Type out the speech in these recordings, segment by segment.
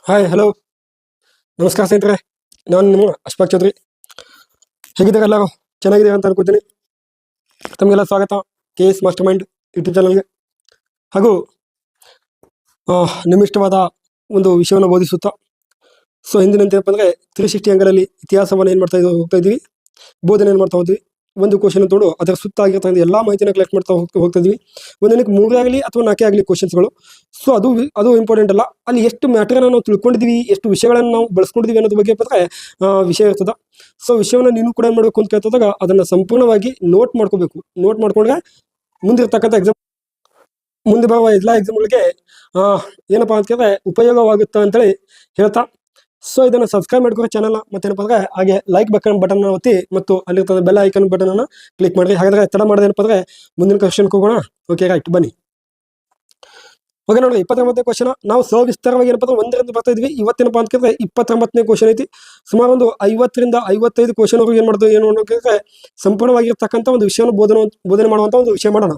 Hi hello ನಮಸ್ಕಾರ ಸ್ನೇಹಿತರೆ. ನಾನು ನಿಮ್ಮ ಅಶ್ಫಾಕ್ ಚೌಧರಿ. ಹೇಗಿದ್ದಾರೆ ಎಲ್ಲರೂ? ಚೆನ್ನಾಗಿದೆ ಅಂತ ಅನ್ಕೋತೀನಿ. ತಮಗೆಲ್ಲ ಸ್ವಾಗತ KS ಮಾಸ್ಟರ್ ಮೈಂಡ್ ಯೂಟ್ಯೂಬ್ ಚಾನಲ್ಗೆ. ಹಾಗೂ ನಿಮ್ಮಿಷ್ಟವಾದ ಒಂದು ವಿಷಯವನ್ನು ಬೋಧಿಸುತ್ತಾ ಹಿಂದಿನಂತೆ ಏನಪ್ಪ ಅಂದರೆ 360 ಅಂಗಲಲ್ಲಿ ಇತಿಹಾಸವನ್ನು ಏನು ಹೋಗ್ತಾ ಇದ್ವಿ, ಬೋಧನೆಯನ್ನು ಮಾಡ್ತಾ ಹೋದ್ವಿ. ಒಂದು ಕ್ವಶನ್ ತೊಗೊಂಡು ಅದರ ಸುತ್ತ ಆಗಿರ್ತಕ್ಕಂಥ ಎಲ್ಲ ಮಾಹಿತಿನ ಕಲೆಕ್ಟ್ ಮಾಡ್ತಾ ಹೋಗ್ತಾ ಇದ್ವಿ. ಒಂದಕ್ಕೆ 3 ಆಗಲಿ ಅಥವಾ 4 ಆಗಲಿ ಕ್ವಶನ್ಸ್ಗಳು. ಅದು ಇಂಪಾರ್ಟೆಂಟ್ ಅಲ್ಲ, ಅಲ್ಲಿ ಎಷ್ಟು ಮ್ಯಾಟರನ್ನು ನಾವು ತಿಳ್ಕೊಂಡಿದ್ವಿ, ಎಷ್ಟು ವಿಷಯಗಳನ್ನು ನಾವು ಬಳಸ್ಕೊಂಡಿದ್ವಿ ಅನ್ನೋದ್ರ ಬಗ್ಗೆ ವಿಷಯ ಇರ್ತದೆ. ವಿಷಯವನ್ನು ನೀನು ಕೂಡ ಏನು ಮಾಡಬೇಕು ಅಂತ ಕೇಳ್ತದಾಗ ಅದನ್ನು ಸಂಪೂರ್ಣವಾಗಿ ನೋಟ್ ಮಾಡ್ಕೋಬೇಕು. ನೋಟ್ ಮಾಡ್ಕೊಂಡ್ರೆ ಮುಂದಿರ್ತಕ್ಕಂಥ ಮುಂದೆ ಬರುವ ಎಲ್ಲ ಎಕ್ಸಾಮ್ಗಳಿಗೆ ಏನಪ್ಪಾ ಅಂತ ಕೇಳಿದ್ರೆ ಉಪಯೋಗವಾಗುತ್ತೆ ಅಂತೇಳಿ ಹೇಳ್ತಾ ಇದನ್ನು ಸಬ್ಸ್ಕ್ರೈಬ್ ಮಾಡ್ಕೊರಿ ಚಾನಲ್ನ. ಮತ್ತೇನಪ್ಪ ಅಂದ್ರೆ ಹಾಗೆ ಲೈಕ್ ಬಟನ್ ಒತ್ತಿ ಮತ್ತು ಅಲ್ಲಿರ್ತದೆ ಬೆಲ್ ಐಕನ್ ಬಟನ್ ಅನ್ನು ಕ್ಲಿಕ್ ಮಾಡ್ರಿ. ಹಾಗಾದ್ರೆ ತಡ ಮಾಡೋದು ಏನಪ್ಪ ಅಂದ್ರೆ ಮುಂದಿನ ಕ್ವಶನ್ ಹೋಗೋಣ. ಓಕೆ ರೈಟ್, ಬನ್ನಿ. ಓಕೆ ನೋಡಿ, 29ನೇ ಕ್ವಶನ್. ನಾವು ಸವಿಸ್ತಾರವಾಗಿ ಏನಪ್ಪ ಅಂದ್ರೆ 1ರಿಂದ ಬರ್ತಾ ಇದ್ವಿ. ಇವತ್ತೇನಪ್ಪ ಅಂತ ಕೇಳಿದ್ರೆ 29ನೇ ಕ್ವಶನ್ ಐತಿ. ಸುಮಾರು ಒಂದು 50ರಿಂದ 55 ಕ್ವಶನ್ ಏನು ಮಾಡ್ತೀವಿ, ಏನು ಕೇಳಿದ್ರೆ ಸಂಪೂರ್ಣವಾಗಿರ್ತಕ್ಕಂಥ ಒಂದು ವಿಷಯವನ್ನು ಬೋಧನೆ ಮಾಡುವಂಥ ಒಂದು ವಿಷಯ ಮಾಡೋಣ.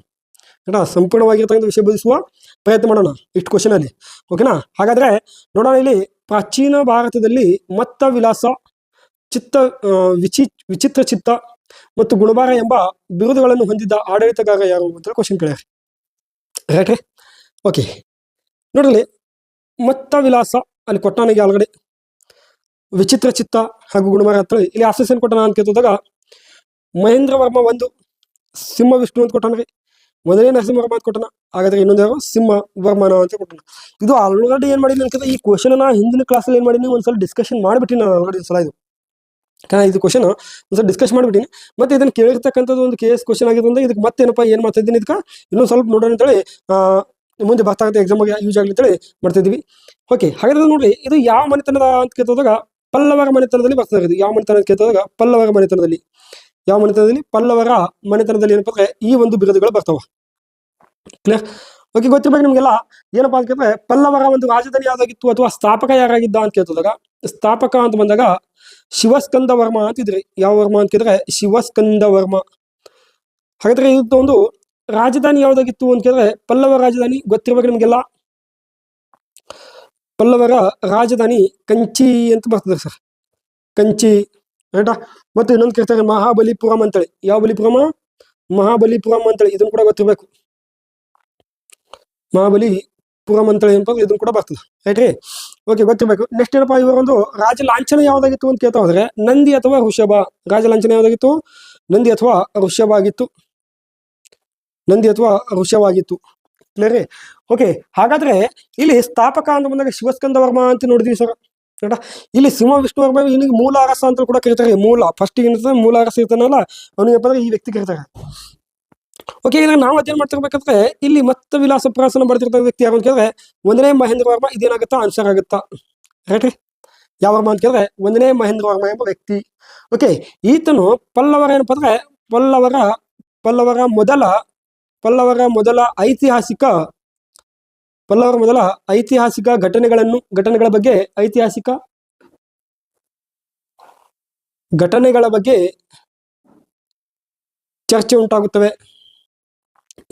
ಸಂಪೂರ್ಣವಾಗಿರ್ತಕ್ಕಂಥ ವಿಷಯ ಬೋಧಿಸುವ ಪ್ರಯತ್ನ ಮಾಡೋಣ ಇಷ್ಟು ಕ್ವಶನ್ ಅಲ್ಲಿ. ಓಕೆನಾ? ಹಾಗಾದ್ರೆ ನೋಡೋಣ. ಇಲ್ಲಿ ಪ್ರಾಚೀನ ಭಾರತದಲ್ಲಿ ಮತ್ತ ವಿಲಾಸ, ವಿಚಿತ್ರ ಚಿತ್ತ ಮತ್ತು ಗುಣಭಾರ ಎಂಬ ಬಿರುದುಗಳನ್ನು ಹೊಂದಿದ್ದ ಆಡಳಿತಗಾರ ಯಾರು ಅಂತ ಕ್ವಶನ್ ಕೇಳ್ಯಾರ. ರೈಟ್? ಓಕೆ, ನೋಡ್ರಿ, ಮತ್ತ ವಿಲಾಸ ಅಲ್ಲಿ ಕೊಟ್ಟಾನಿಗೆ ಆಲ್ರೆಡಿ. ವಿಚಿತ್ರ ಚಿತ್ತ ಹಾಗೂ ಗುಣಭಾರ ಅಂತ ಹೇಳಿ ಇಲ್ಲಿ ಆಸೆಸನ್ ಕೊಟ್ಟಾನ ಅಂತ ಕೇಳಿದಾಗ ಮಹೇಂದ್ರ ವರ್ಮ ಒಂದು, ಸಿಂಹ ವಿಷ್ಣು ಅಂತ ಕೊಟ್ಟಾನ್ರಿ. ಮೊದಲೇ ನರಸಿಂಹವರ್ಮ ಅಂತ ಕೊಟ್ಟನ. ಹಾಗಾದ್ರೆ ಇನ್ನೊಂದು ಯಾರು? ಸಿಂಹ ವರ್ಮನ ಅಂತ ಕೊಟ್ಟನ. ಇದು ಆಲ್ರೆಡಿ ಏನ್ ಮಾಡಿನಿ ಅಂತ ಈ ಕ್ವಶನ್ ಹಿಂದಿನ ಕ್ಲಾಸಲ್ಲಿ ಏನ್ ಮಾಡೀನಿ, ಒಂದ್ಸಲ ಡಿಸ್ಕಷನ್ ಮಾಡಿಬಿಟ್ಟಿನಿ ನಾನು ಆಲ್ರೆಡಿ ಸಲ. ಇದು ಕ್ವಶನ್ ಒಂದ್ಸಲ ಡಿಸ್ಕಸ್ ಮಾಡಿಬಿಟ್ಟಿನಿ. ಮತ್ತೆ ಇದನ್ನ ಕೇಳಿರ್ತಕ್ಕಂಥದ್ದು ಒಂದು KS ಕ್ವಶನ್ ಆಗಿರೋದ್ರಿಂದ ಇದಕ್ಕೆ ಮತ್ತೇನಪ್ಪ ಏನ್ ಮಾಡ್ತಾ ಇದ್ದೀನಿ, ಇದಕ್ಕೆ ಇನ್ನೊಂದು ಸ್ವಲ್ಪ ನೋಡೋಣ ಅಂತೇಳಿ ಮುಂದೆ ಬರ್ತಾ ಎಕ್ಸಾಮ್ಗೆ ಯೂಸ್ ಆಗಲಿ ಅಂತೇಳಿ ಮಾಡ್ತಿದ್ವಿ. ಓಕೆ, ಹಾಗಾದ್ರೆ ನೋಡ್ರಿ, ಇದು ಯಾವ ಮನೆತನದ ಅಂತ ಕೇಳಿದಾಗ ಪಲ್ಲವರ ಮನೆತನದಲ್ಲಿ ಬರ್ತದೆ. ಇದು ಯಾವ ಮನೆತನ ಅಂತ ಕೇಳಿದಾಗ ಪಲ್ಲವರ ಮನೆತನದಲ್ಲಿ. ಯಾವ ಮನೆತನದಲ್ಲಿ? ಪಲ್ಲವರ ಮನೆತನದಲ್ಲಿ ಏನಪ್ಪ ಅಂದ್ರೆ ಈ ಒಂದು ಬಿರುದುಗಳು ಬರ್ತಾವ. ಕ್ಲಿಯರ್? ಓಕೆ, ಗೊತ್ತಿರ್ಬೇಕು ನಿಮ್ಗೆಲ್ಲ. ಏನಪ್ಪಾ ಅಂತ ಕೇಳಿದ್ರೆ ಪಲ್ಲವರ ಒಂದು ರಾಜಧಾನಿ ಯಾವ್ದಾಗಿತ್ತು ಅಥವಾ ಸ್ಥಾಪಕ ಯಾರಾಗಿದ್ದ ಅಂತ ಕೇಳ್ತದಾಗ, ಸ್ಥಾಪಕ ಅಂತ ಬಂದಾಗ ಶಿವಸ್ಕಂದ ವರ್ಮ ಅಂತಿದ್ರಿ. ಯಾವ ವರ್ಮ ಅಂತ ಕೇಳಿದ್ರೆ ಶಿವಸ್ಕಂದ ವರ್ಮ. ಹಾಗಾದ್ರೆ ಇದು ಒಂದು ರಾಜಧಾನಿ ಯಾವ್ದಾಗಿತ್ತು ಅಂತ ಕೇಳಿದ್ರೆ ಪಲ್ಲವ ರಾಜಧಾನಿ ಗೊತ್ತಿರ್ಬೇಕು ನಿಮ್ಗೆಲ್ಲ. ಪಲ್ಲವರ ರಾಜಧಾನಿ ಕಂಚಿ ಅಂತ ಬರ್ತದೆ ಸರ್, ಕಂಚಿ. ಆಯ್ತಾ? ಮತ್ತು ಇನ್ನೊಂದು ಕೇಳ್ತಾರೆ ಮಹಾಬಲಿಪುರಂ ಅಂತೇಳಿ. ಯಾವ ಬಲಿಪುರಮ? ಮಹಾಬಲಿಪುರಂ ಅಂತೇಳಿ. ಇದನ್ನು ಕೂಡ ಗೊತ್ತಿರ್ಬೇಕು. ಮಹಾಬಲಿಪುರಂ ಅಂತೇಳಿ ಏನಪ್ಪ ಇದನ್ನು ಕೂಡ ಬರ್ತದೆ. ರೈಟ್ ರೀ? ಓಕೆ, ಗೊತ್ತಿರ್ಬೇಕು. ನೆಕ್ಸ್ಟ್ ಏನಪ್ಪ, ಇವರೊಂದು ರಾಜ ಲಾಂಛನ ಯಾವ್ದಾಗಿತ್ತು ಅಂತ ಕೇಳ್ತಾ ಹೋದ್ರೆ ನಂದಿ ಅಥವಾ ಋಷಭ. ರಾಜ ಲಾಂಛನ ಯಾವ್ದಾಗಿತ್ತು? ನಂದಿ ಅಥವಾ ಋಷಭ ಆಗಿತ್ತು. ನಂದಿ ಅಥವಾ ಋಷಭ ಆಗಿತ್ತು. ಕ್ಲಿಯರ್ ರೀ? ಓಕೆ, ಹಾಗಾದ್ರೆ ಇಲ್ಲಿ ಸ್ಥಾಪಕ ಅಂತ ಬಂದಾಗ ಶಿವಸ್ಕಂದ ವರ್ಮ ಅಂತ ನೋಡಿದ್ವಿ ಸರ್. ಇಲ್ಲಿ ಸಿಂಹ ವಿಷ್ಣು ವರ್ಮ ಇಲ್ಲಿಗೆ ಮೂಲ ಅರಸ ಅಂತ ಕೂಡ ಕರೀತಾರೆ. ಮೂಲ ಫಸ್ಟ್ ಮೂಲ ಅರಸ ಇರ್ತಾನಲ್ಲ ಅವನಿಗೆ ಈ ವ್ಯಕ್ತಿ ಕರೀತಾರೆ. ಓಕೆ, ಇದ್ರೆ ನಾವು ಅಧ್ಯಯನ ಮಾಡ್ತಿರ್ಬೇಕಂದ್ರೆ ಇಲ್ಲಿ ಮತ್ತೆ ವಿಲಾಸ ಪ್ರಾಸನ ಬರ್ತಿರ್ತಕ್ಕ ವ್ಯಕ್ತಿ ಯಾರು ಅಂತ ಕೇಳಿದ್ರೆ 1ನೇ ಮಹೇಂದ್ರ ವರ್ಮ. ಇದೇನಾಗುತ್ತಾ? ಆನ್ಸರ್ ಆಗುತ್ತಾ? ರೈಟ್ ರೀ? ಯಾವ ವರ್ಮ ಅಂತ ಕೇಳಿದ್ರೆ 1ನೇ ಮಹೇಂದ್ರ ವರ್ಮ ಎಂಬ ವ್ಯಕ್ತಿ. ಓಕೆ, ಈತನು ಪಲ್ಲವರ ಏನಪ್ಪ ಅಂದ್ರೆ ಪಲ್ಲವರ ಮೊದಲ ಐತಿಹಾಸಿಕ ಘಟನೆಗಳ ಬಗ್ಗೆ ಚರ್ಚೆ ಉಂಟಾಗುತ್ತವೆ.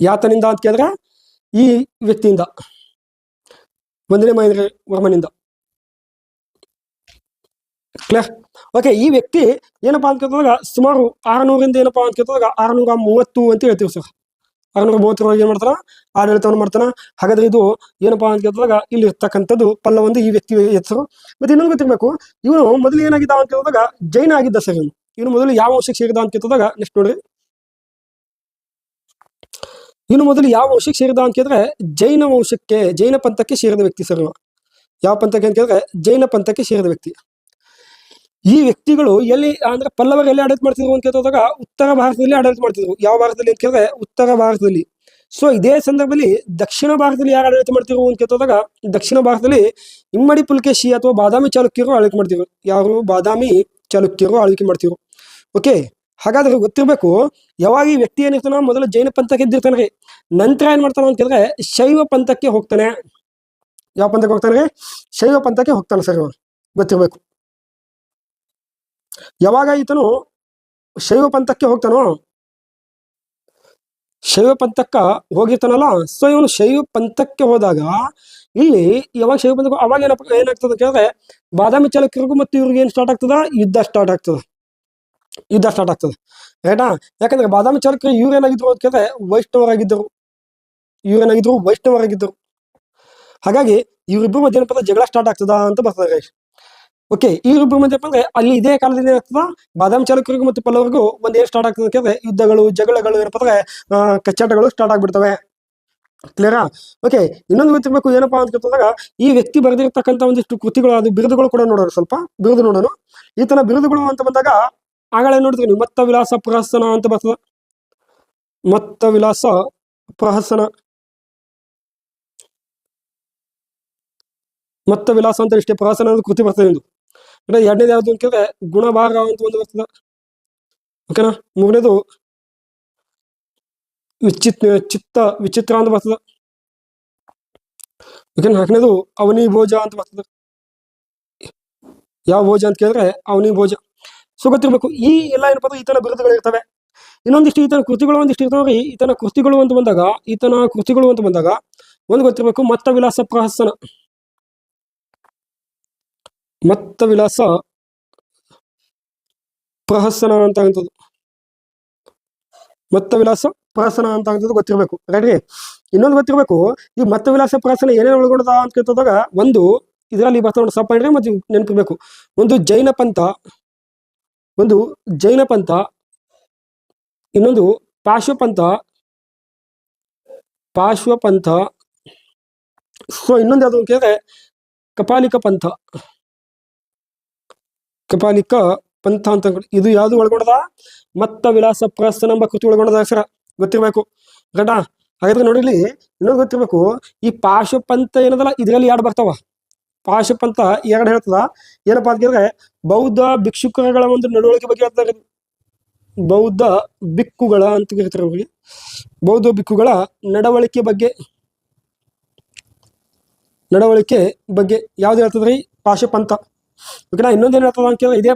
ಯಾತನಿಂದ ಅಂತ ಕೇಳಿದ್ರೆ ಈ ವ್ಯಕ್ತಿಯಿಂದ, 1ನೇ ಮಹೇಂದ್ರ ವರ್ಮನಿಂದ. ಕ್ಲಿಯರ್? ಓಕೆ, ಈ ವ್ಯಕ್ತಿ ಏನಪ್ಪಾ ಅಂತ ಕೇಳಿದಾಗ ಸುಮಾರು 600ರಿಂದ ಏನಪ್ಪಾ ಅಂತ ಕೇಳಿದಾಗ 630 ಅಂತ ಹೇಳ್ತೀವಿ ಸರ್. 630 ಏನ್ ಮಾಡ್ತಾನ? ಆಡಳಿತವನ್ನು ಮಾಡ್ತಾನ. ಹಾಗಾದ್ರೆ ಇದು ಏನಪ್ಪಾ ಅಂತ ಕೇಳಿದಾಗ ಇಲ್ಲಿ ಇರ್ತಕ್ಕಂಥದ್ದು ಪಲ್ಲವ ಈ ವ್ಯಕ್ತಿ ಹೆಸರು. ಮತ್ತೆ ಇನ್ನೊಂದು ಗೊತ್ತಿರ್ಬೇಕು, ಇವನು ಮೊದಲು ಏನಾಗಿದ್ದ ಅಂತ ಕೇಳಿದಾಗ ಜೈನ ಆಗಿದ್ದ ಸರ್. ಇವನು ಮೊದಲು ಯಾವ ವಂಶಕ್ಕೆ ಸೇರಿದ ಅಂತ ಕೇಳಿದಾಗ ನೆಕ್ಸ್ಟ್ ನೋಡ್ರಿ, ಇವನು ಮೊದಲು ಯಾವ ವಂಶಕ್ಕೆ ಸೇರಿದ ಅಂತ ಕೇಳಿದ್ರೆ ಜೈನ ಪಂಥಕ್ಕೆ ಸೇರಿದ ವ್ಯಕ್ತಿ ಸರ್. ಯಾವ ಪಂಥಕ್ಕೆ ಅಂತ ಕೇಳಿದ್ರೆ ಜೈನ ಪಂಥಕ್ಕೆ ಸೇರಿದ ವ್ಯಕ್ತಿ. ಈ ವ್ಯಕ್ತಿಗಳು ಎಲ್ಲಿ ಅಂದ್ರೆ ಪಲ್ಲವರು ಎಲ್ಲಿ ಆಡಳಿತ ಮಾಡ್ತಿದ್ರು ಅಂತ ಕೇಳಿದಾಗ ಉತ್ತರ ಭಾರತದಲ್ಲಿ ಆಡಳಿತ ಮಾಡ್ತಿದ್ರು. ಯಾವ ಭಾರತದಲ್ಲಿ ಅಂತ ಕೇಳಿದ್ರೆ ಉತ್ತರ ಭಾರತದಲ್ಲಿ. ಇದೇ ಸಂದರ್ಭದಲ್ಲಿ ದಕ್ಷಿಣ ಭಾರತದಲ್ಲಿ ಯಾರು ಆಡಳಿತ ಮಾಡ್ತಿರು ಅಂತ ಕೇಳಿದಾಗ ದಕ್ಷಿಣ ಭಾರತದಲ್ಲಿ ಇಮ್ಮಡಿ ಪುಲಕೇಶಿ ಅಥವಾ ಬಾದಾಮಿ ಚಾಲುಕ್ಯರು ಆಳ್ವಿಕೆ ಮಾಡ್ತಿದ್ರು. ಯಾರು? ಬಾದಾಮಿ ಚಾಲುಕ್ಯರು ಆಳ್ವಿಕೆ ಮಾಡ್ತಿದ್ರು. ಓಕೆ, ಹಾಗಾದ್ರೆ ಗೊತ್ತಿರ್ಬೇಕು, ಯಾವಾಗ ಈ ವ್ಯಕ್ತಿ ಏನಿರ್ತಾನ ಮೊದಲು ಜೈನ ಪಂಥಕ್ಕೆ ಇದ್ದಿರ್ತಾನೆ. ನಂತರ ಏನ್ ಮಾಡ್ತಾನ ಅಂತ ಕೇಳಿದ್ರೆ ಶೈವ ಪಂಥಕ್ಕೆ ಹೋಗ್ತಾನೆ. ಯಾವ ಪಂಥಕ್ಕೆ ಹೋಗ್ತಾನೆ? ಶೈವ ಪಂಥಕ್ಕೆ ಹೋಗ್ತಾನೆ ಸರ್. ಗೊತ್ತಿರ್ಬೇಕು. ಯಾವಾಗ ಈತನು ಶೈವ ಪಂಥಕ್ಕೆ ಹೋಗ್ತಾನೋ ಶೈವ ಪಂಥಕ್ಕ ಹೋಗಿರ್ತಾನಲ್ಲ, ಸೊ ಇವನು ಶೈವ ಪಂಥಕ್ಕೆ ಹೋದಾಗ ಇಲ್ಲಿ ಯಾವಾಗ ಶೈವ ಪಂಥಕ್ಕೆ ಅವಾಗ ಏನಾಗ್ತದೆ ಕೇಳಿದ್ರೆ ಬಾದಾಮಿ ಚಾಲುಕ್ಯರಿಗೂ ಮತ್ತು ಇವ್ರಿಗೆ ಏನು ಸ್ಟಾರ್ಟ್ ಆಗ್ತದ, ಯುದ್ಧ ಸ್ಟಾರ್ಟ್ ಆಗ್ತದೆ. ರೈಟಾ? ಯಾಕಂದ್ರೆ ಬಾದಾಮಿ ಚಾಲುಕ್ಯರು ಇವ್ರೇನಾಗಿದ್ರು ಅಂತ ಕೇಳಿದ್ರೆ ವೈಷ್ಣವರಾಗಿದ್ದರು. ಹಾಗಾಗಿ ಇವರಿಬ್ಬರು ಮಧ್ಯ ಏನಪ್ಪ ಜಗಳ ಸ್ಟಾರ್ಟ್ ಆಗ್ತದ ಅಂತ ಬರ್ತದೆ. ಓಕೆ, ಇವರಿಬ್ಬರು ಮಧ್ಯ ಅಂದ್ರೆ ಅಲ್ಲಿ ಇದೇ ಕಾಲದಲ್ಲಿ ಏನಾಗ್ತದ, ಬಾದಾಮಿ ಚಾಲುಕ್ಯರಿಗೂ ಮತ್ತು ಪಲ್ಲವರಿಗೂ ಒಂದ್ ಏನ್ ಸ್ಟಾರ್ಟ್ ಆಗ್ತದೆ ಅಂತ ಕೇಳಿದ್ರೆ ಯುದ್ಧಗಳು, ಜಗಳಗಳು, ಏನಪ್ಪ ಅಂದ್ರೆ ಕಚ್ಚಾಟಗಳು ಸ್ಟಾರ್ಟ್ ಆಗ್ಬಿಡ್ತವೆ. ಕ್ಲಿಯರಾ? ಓಕೆ, ಇನ್ನೊಂದು ಗೊತ್ತಿರ್ಬೇಕು ಏನಪ್ಪಾ ಅಂತ ಕೇಳಿದಾಗ ಈ ವ್ಯಕ್ತಿ ಬರೆದಿರ್ತಕ್ಕಂಥ ಒಂದಿಷ್ಟು ಕೃತಿಗಳು, ಅದು ಬಿರುದುಗಳು ಕೂಡ ನೋಡೋಣ. ಸ್ವಲ್ಪ ಬಿರುದು ನೋಡೋಣ. ಈತನ ಬಿರುದುಗಳು ಅಂತ ಬಂದಾಗ ಆಗಳೇ ನೋಡಿದ್ರಿ ನೀವು, ಮತ್ತ ವಿಲಾಸ ಪ್ರಹಸನ ಅಂತ ಬರ್ತದ. ಮತ್ತ ವಿಲಾಸ ಪ್ರಹಸನ, ಮತ್ತ ವಿಲಾಸ ಅಂತ ಇಷ್ಟೇ, ಪ್ರಹಸನ ಅನ್ನೋದು ಕೃತಿ ಬರ್ತದೆ ಎಂದು. ಎರಡನೇದು ಯಾವ್ದು ಅಂತ ಕೇಳಿದ್ರೆ ಗುಣಭಾಗ ಅಂತ ಒಂದು ಬರ್ತದ. ಓಕೆನಾ? ಮೂರನೇದು ವಿಚಿತ್ರ ಅಂತ ಬರ್ತದ. ಓಕೆ, ನಾಲ್ಕನೇದು ಅವನಿ ಭೋಜ ಅಂತ ಬರ್ತದೆ. ಯಾವ ಭೋಜ ಅಂತ ಕೇಳಿದ್ರೆ ಅವನಿ ಭೋಜ. ಸೊ ಗೊತ್ತಿರ್ಬೇಕು ಈ ಎಲ್ಲ ಏನಪ್ಪ ಈತನ ಬಿರುದುಗಳು ಇರ್ತವೆ. ಇನ್ನೊಂದಿಷ್ಟು ಈತನ ಕೃತಿಗಳು ಒಂದಿಷ್ಟು ಇರ್ತಾವ್ರಿ. ಈತನ ಕೃತಿಗಳು ಅಂತ ಬಂದಾಗ ಒಂದು ಗೊತ್ತಿರ್ಬೇಕು, ಮತ್ತ ವಿಲಾಸ ಪ್ರಹಸನ. ಮತ್ತ ವಿಲಾಸ ಪ್ರಹಸನ ಅಂತ ಅಂತದ್ದು, ಮತ್ತ ವಿಲಾಸ ಪ್ರಹಸನ ಅಂತ ಅಂತದ್ದು ಗೊತ್ತಿರ್ಬೇಕು. ರೈಟ್ರಿ? ಇನ್ನೊಂದು ಗೊತ್ತಿರ್ಬೇಕು, ಈ ಮತ್ತ ವಿಲಾಸ ಪ್ರಹಸನ ಏನೇನು ಒಳಗೊಂಡದ ಅಂತ ಕೇಳಿದಾಗ ಒಂದು ಇದರಲ್ಲಿ ಬರ್ತಾ ನೋಡಿ ಸಪ್ಪ ಮತ್ತೆ ನೆನಪಿರ್ಬೇಕು. ಒಂದು ಜೈನ ಪಂಥ, ಇನ್ನೊಂದು ಪಾರ್ಶ್ವಪಂಥ, ಸೊ ಇನ್ನೊಂದು ಯಾವುದು ಕೇಳಿದ್ರೆ ಕಪಾಲಿಕ ಪಂಥ ಅಂತ. ಇದು ಯಾವುದು ಒಳಗೊಂಡದ? ಮತ್ತ ವಿಲಾಸ ಪ್ರಹಸನ ಎಂಬ ಕೃತಿ ಒಳಗೊಂಡದ ಹೆಸರ ಗೊತ್ತಿರ್ಬೇಕು. ರೈಟಾ? ಹಾಗಾದ್ರೆ ನೋಡಿಲಿ ಇನ್ನೊಂದು ಗೊತ್ತಿರ್ಬೇಕು, ಈ ಪಾರ್ಶ್ವಪಂಥ ಏನದಲ್ಲ ಇದರಲ್ಲಿ ಎರಡು ಬರ್ತಾವ. ಪಾರ್ಶ್ವಪಂಥ ಎರಡು ಹೇಳ್ತದ. ಏನಪ್ಪಾ ಅಂತ ಕೇಳಿದ್ರೆ ಬೌದ್ಧ ಭಿಕ್ಷುಕಗಳ ಒಂದು ನಡವಳಿಕೆ ಬಗ್ಗೆ ಹೇಳ್ತಾರೆ. ಬೌದ್ಧ ಬಿಕ್ಕುಗಳ ಅಂತ ಕರಿತಾರೆ ಅವ್ರಿಗೆ. ಬೌದ್ಧ ಬಿಕ್ಕುಗಳ ನಡವಳಿಕೆ ಬಗ್ಗೆ ಯಾವ್ದು ಹೇಳ್ತದ್ರಿ? ಪಾರ್ಶ್ವಪಂಥ. ಓಕೆನಾ? ಇನ್ನೊಂದೇನು ಹೇಳ್ತದ ಅಂತ ಕೇಳಿದ್ರೆ ಇದೇ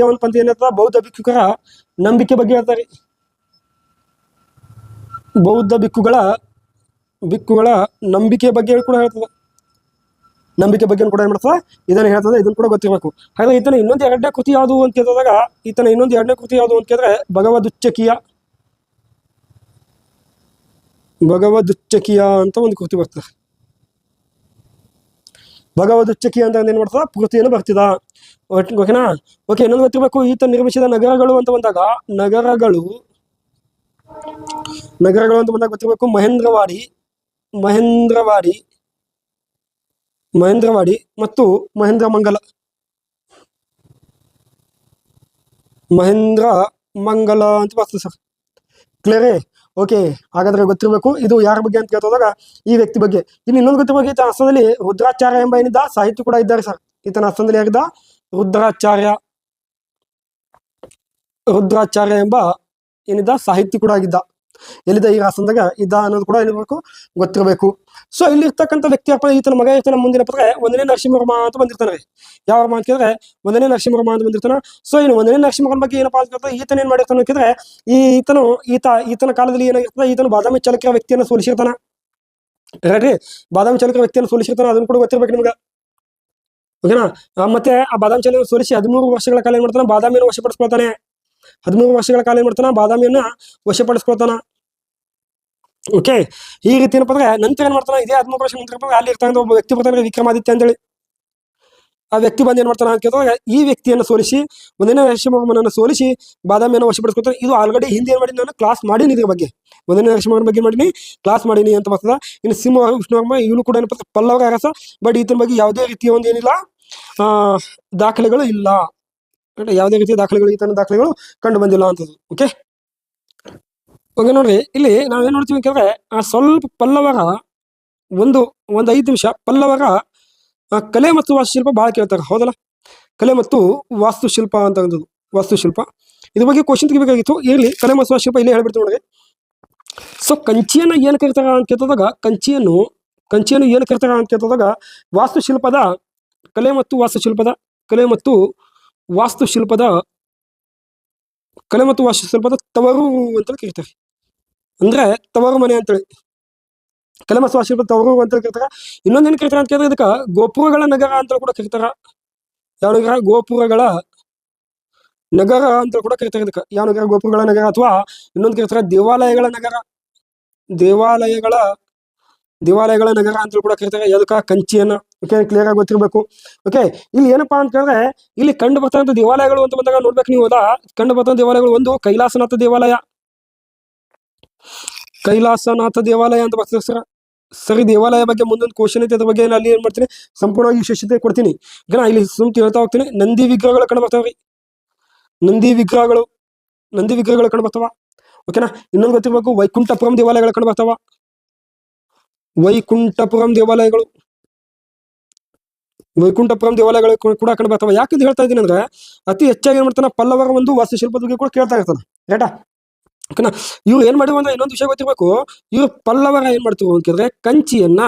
ಒಂದು ಪಂಥ ಏನ್ ಹೇಳ್ತದ, ಬೌದ್ಧ ಭಿಕ್ಷುಕರ ನಂಬಿಕೆ ಬಗ್ಗೆ ಹೇಳ್ತಾರೆ. ಬೌದ್ಧ ಬಿಕ್ಕುಗಳ ನಂಬಿಕೆ ಬಗ್ಗೆ ಕೂಡ ಹೇಳ್ತದ. ನಂಬಿಕೆ ಬಗ್ಗೆ ಕೂಡ ಏನ್ ಮಾಡ್ತದ, ಇದನ್ನ ಹೇಳ್ತದೆ. ಇದನ್ನು ಕೂಡ ಗೊತ್ತಿರಬೇಕು. ಹಾಗಾದ್ರೆ ಈತನ ಇನ್ನೊಂದು ಎರಡನೇ ಕೃತಿ ಯಾವುದು ಅಂತ ಕೇಳಿದಾಗ ಭಗವದುಚ್ಚಕಿಯ ಅಂತ ಒಂದು ಕೃತಿ ಬರ್ತದೆ. ಭಗವದುಚ್ಚಕಿಯ ಅಂತ ಏನ್ ಮಾಡ್ತದ, ಕೃತಿಯನ್ನು ಬರ್ತಿದ. ಓಕೆನಾ? ಓಕೆ, ಇನ್ನೊಂದು ಗೊತ್ತಿರಬೇಕು, ಈತ ನಿರ್ಮಿಸಿದ ನಗರಗಳು ಅಂತ ಬಂದಾಗ ಗೊತ್ತಿರಬೇಕು, ಮಹೇಂದ್ರವಾಡಿ ಮತ್ತು ಮಹೇಂದ್ರ ಮಂಗಲ ಅಂತ ಬರ್ತದೆ ಸರ್. ಕ್ಲಿಯರೇ? ಓಕೆ, ಹಾಗಾದ್ರೆ ಗೊತ್ತಿರಬೇಕು ಇದು ಯಾರ ಬಗ್ಗೆ ಅಂತ ಕೇಳ್ತೋದಾಗ ಈ ವ್ಯಕ್ತಿ ಬಗ್ಗೆ. ಇನ್ನು ಇನ್ನೊಂದು ಗೊತ್ತಿರಬೇಕು, ಈತನ ಹಸ್ತದಲ್ಲಿ ರುದ್ರಾಚಾರ್ಯ ಎಂಬ ಏನಿದ್ದ ಸಾಹಿತ್ಯ ಕೂಡ ಇದ್ದಾರೆ ಸರ್. ಈತನ ಹಸ್ತದಲ್ಲಿ ಯಾರಿದ್ದ? ರುದ್ರಾಚಾರ್ಯ ಎಂಬ ಏನಿದ್ದ ಸಾಹಿತ್ಯ ಕೂಡ ಆಗಿದ್ದ. ಎಲ್ಲಿದ್ದ? ಈ ಆಸನದಾಗ ಇದ್ದ ಅನ್ನೋದು ಕೂಡ ಏನಿರ್ಬೇಕು, ಗೊತ್ತಿರಬೇಕು. ಸೊ ಇಲ್ಲಿ ಇರ್ತಕ್ಕಂಥ ವ್ಯಕ್ತಿ ಅಪ್ಪ ಈತನ ಮಗ ಇರ್ತಾನೆ. ಮುಂದಿನ ಪತ್ರ 1ನೇ ನರಸಿಂಹವರ್ಮ ಅಂತ ಬಂದಿರ್ತಾನೆ. ಯಾವ ವರ್ಮ ಅಂತ ಕೇಳಿದ್ರೆ 1ನೇ ನರಸಿಂಹವರ್ಮ ಅಂತ ಬಂದಿರ್ತಾನೆ. ಸೊ ಇನ್ನು 1ನೇ ನರಸಿಂಹವರ್ಮ ಬಗ್ಗೆ ಏನಪ್ಪಾ ಅಂತ ಕೇಳಿದ್ರೆ ಈತನ ಏನ್ ಮಾಡಿರ್ತಾನೆ ಅಂತ ಕೇಳಿದ್ರೆ ಈತನ ಕಾಲದಲ್ಲಿ ಏನಾಗಿರ್ತದೆ, ಈತನ ಬಾದಾಮಿ ಚಾಲುಕ್ಯರ ವ್ಯಕ್ತಿಯನ್ನು ಸೋಲಿಸಿರ್ತಾನ. ರೈಟ್ರಿ? ಬಾದಾಮಿ ಚಾಲುಕ್ಯರ ವ್ಯಕ್ತಿಯನ್ನು ಸೋಲಿಸಿರ್ತಾನೆ, ಅದನ್ನು ಕೂಡ ಗೊತ್ತಿರ್ಬೇಕು ನಿಮ್ಗೆ. ಓಕೆನಾ? ಮತ್ತೆ ಆ ಬಾದಾಮಿ ಚಾಲುಕ್ಯ ಸೋಲಿಸಿ 13 ವರ್ಷಗಳ ಕಾಲ ಏನ್ ಮಾಡ್ತಾನೆ, ಬಾದಾಮಿಯನ್ನು ವಶಪಡಿಸ್ಕೊಳ್ತಾನೆ. 13 ವರ್ಷಗಳ ಕಾಲ ಏನ್ ಮಾಡ್ತಾನ, ಬಾದಾಮಿಯನ್ನ ವಶಪಡಿಸ್ಕೊಳ್ತಾನ. ಓಕೆ, ಈ ರೀತಿ ಏನಪ್ಪ ಅಂದ್ರೆ ನಂತರ ಏನ್ ಮಾಡ್ತಾನ, ಇದೇ 13 ವರ್ಷ ನಂತರ ಅಲ್ಲಿ ಇರ್ತಕ್ಕಂಥ ಒಬ್ಬ ವ್ಯಕ್ತಿ ಬರ್ತಾನೆ, ವಿಕ್ರಮಾದಿತ್ಯ ಅಂತೇಳಿ. ಆ ವ್ಯಕ್ತಿ ಬಂದು ಏನ್ ಮಾಡ್ತಾನ ಅಂತ ಕೇಳಿದಾಗ ಈ ವ್ಯಕ್ತಿಯನ್ನು ಸೋಲಿಸಿ 1ನೇ ನರಸಿಂಹವರ್ಮನನ್ನು ಸೋಲಿಸಿ ಬಾದಾಮಿಯನ್ನು ವಶಪಡಿಸ್ಕೊಳ್ತಾನೆ. ಇದು ಆಲ್ರೆಡಿ ಹಿಂದೆ ಏನ್ ಮಾಡಿ ನಾನು ಕ್ಲಾಸ್ ಮಾಡೀನಿ ಇದ್ರ ಬಗ್ಗೆ. 1ನೇ ನರಸಿಂಹವರ್ಮನ ಬಗ್ಗೆ ಮಾಡೀನಿ, ಕ್ಲಾಸ್ ಮಾಡೀನಿ ಅಂತ ಬರ್ತದ. ಇನ್ನು ಸಿಂಹ ವಿಷ್ಣುವರ್ಮ ಇವನು ಕೂಡ ಏನಪ್ಪ ಪಲ್ಲವರ ಅರಸ. ಬಟ್ ಈತನ ಬಗ್ಗೆ ಯಾವುದೇ ರೀತಿಯ ಒಂದು ಏನಿಲ್ಲ ದಾಖಲೆಗಳು ಇಲ್ಲ. ಯಾವುದೇ ರೀತಿಯ ಈತನ ದಾಖಲೆಗಳು ಕಂಡು ಬಂದಿಲ್ಲ ಅಂತದ್ದು. ಓಕೆ ನೋಡ್ರಿ, ಇಲ್ಲಿ ನಾವೇನ್ ನೋಡ್ತೀವಿ ಅಂತಂದ್ರೆ ಸ್ವಲ್ಪ ಪಲ್ಲವರ ಒಂದು 5 ನಿಮಿಷ ಪಲ್ಲವರ ಕಲೆ ಮತ್ತು ವಾಸ್ತುಶಿಲ್ಪ ಬಹಳ ಕೇಳ್ತಾರೆ. ಹೌದಲ್ಲ? ಕಲೆ ಮತ್ತು ವಾಸ್ತುಶಿಲ್ಪ ಅಂತ ವಾಸ್ತುಶಿಲ್ಪ ಇದ್ರ ಬಗ್ಗೆ ಕ್ವಶನ್ ತೆಗಿಬೇಕಾಗಿತ್ತು. ಇರ್ಲಿ, ಕಲೆ ಮತ್ತು ವಾಸ್ತುಶಿಲ್ಪ ಇಲ್ಲೇ ಹೇಳ್ಬಿಡ್ತೀವಿ ನೋಡ್ರಿ. ಸೊ ಕಂಚಿಯನ್ನು ಏನು ಕರಿತಾರ ಅಂತ ಕೇಳಿದಾಗ ಕಂಚಿಯನ್ನು ಏನು ಕರಿತಾರ ಅಂತ ಕೇಳಿದಾಗ ವಾಸ್ತುಶಿಲ್ಪದ ಕಲೆ ಮತ್ತು ವಾಸ್ತುಶಿಲ್ಪದ ತವರು ಅಂತ ಕರೀತಾರೆ. ಅಂದ್ರೆ ತವರು ಮನೆ ಅಂತೇಳಿ. ಕಲಮಸ್ವಾಸಿ ತವರು ಅಂತ ಕರಿತಾರ. ಇನ್ನೊಂದೇನು ಕರಿತಾರ ಅಂತ ಕೇಳಿದ್ರೆ ಇದಕ್ಕ ಗೋಪುರಗಳ ನಗರ ಅಂತ ಕೂಡ ಕರಿತಾರ. ಯಾವ ನಗರ? ಗೋಪುರಗಳ ನಗರ ಅಂತ ಕೂಡ ಕರಿತಾರೆ ಇದಕ್ಕೆ. ಯಾವ ನಗರ? ಗೋಪುರಗಳ ನಗರ. ಅಥವಾ ಇನ್ನೊಂದು ಕರಿತಾರ ದೇವಾಲಯಗಳ ನಗರ. ದೇವಾಲಯಗಳ ನಗರ ಅಂತ ಕೂಡ ಕರಿತಾರೆ. ಅದಕ್ಕ ಕಂಚಿಯನ್ನ. ಓಕೆ, ಕ್ಲಿಯರ್ ಆಗಿ ಗೊತ್ತಿರ್ಬೇಕು. ಓಕೆ, ಇಲ್ಲಿ ಏನಪ್ಪಾ ಅಂತ ಕೇಳಿದ್ರೆ ಇಲ್ಲಿ ಕಂಡು ಬರ್ತಕ್ಕಂಥ ದೇವಾಲಯಗಳು ಅಂತ ಬಂದಾಗ ನೋಡ್ಬೇಕು ನೀವು. ಹೌದಾ, ಕಂಡು ಬರ್ತಕ್ಕಂಥ ದೇವಾಲಯಗಳು ಒಂದು ಕೈಲಾಸನಾಥ ದೇವಾಲಯ. ಕೈಲಾಸನಾಥ ದೇವಾಲಯ ಅಂತ ಬರ್ತದೆ ಸರ್. ಸರಿ, ದೇವಾಲಯ ಬಗ್ಗೆ ಮುಂದೊಂದು ಕ್ವಶನ್ ಐತೆ, ಅದ್ರ ಬಗ್ಗೆ ಅಲ್ಲಿ ಏನ್ ಮಾಡ್ತೀನಿ ಸಂಪೂರ್ಣವಾಗಿ ವಿಶೇಷತೆ ಕೊಡ್ತೀನಿ. ಓಕೆನಾ, ಇಲ್ಲಿ ಸುಮ್ ಹೇಳ್ತಾ ಹೋಗ್ತೀನಿ. ನಂದಿ ವಿಗ್ರಹಗಳು ಕಂಡು ಬರ್ತಾವ್ರಿ. ನಂದಿ ವಿಗ್ರಹಗಳು ಕಂಡು ಬರ್ತಾವ. ಓಕೆನಾ, ಇನ್ನೊಂದು ಗೊತ್ತಿರ್ಬೇಕು, ವೈಕುಂಠಪುರಂ ದೇವಾಲಯಗಳು ಕಂಡು ಬರ್ತಾವ. ವೈಕುಂಠಪುರಂ ದೇವಾಲಯಗಳು ಕೂಡ ಕಂಡು ಬರ್ತಾವ. ಯಾಕಂತ ಹೇಳ್ತಾ ಇದ್ದೀನಿ ಅಂದ್ರೆ ಅತಿ ಹೆಚ್ಚಾಗಿ ಏನ್ ಮಾಡ್ತಾನೆ ಪಲ್ಲವರ ಒಂದು ವಾಸ್ತುಶಿಲ್ಪದ ಬಗ್ಗೆ ಕೂಡ ಕೇಳ್ತಾ ಇರ್ತಾನೆ. ರೈಟಾ? ಓಕೆನಾ, ಇವ್ರು ಏನ್ ಮಾಡಿದ್ರು ಅಂದ್ರೆ ಇನ್ನೊಂದು ವಿಷಯ ಗೊತ್ತಿರ್ಬೇಕು. ಇವ್ರು ಪಲ್ಲವರ ಏನ್ ಮಾಡ್ತಿದ್ರು ಅಂತ ಕೇಳಿದ್ರೆ ಕಂಚಿಯನ್ನ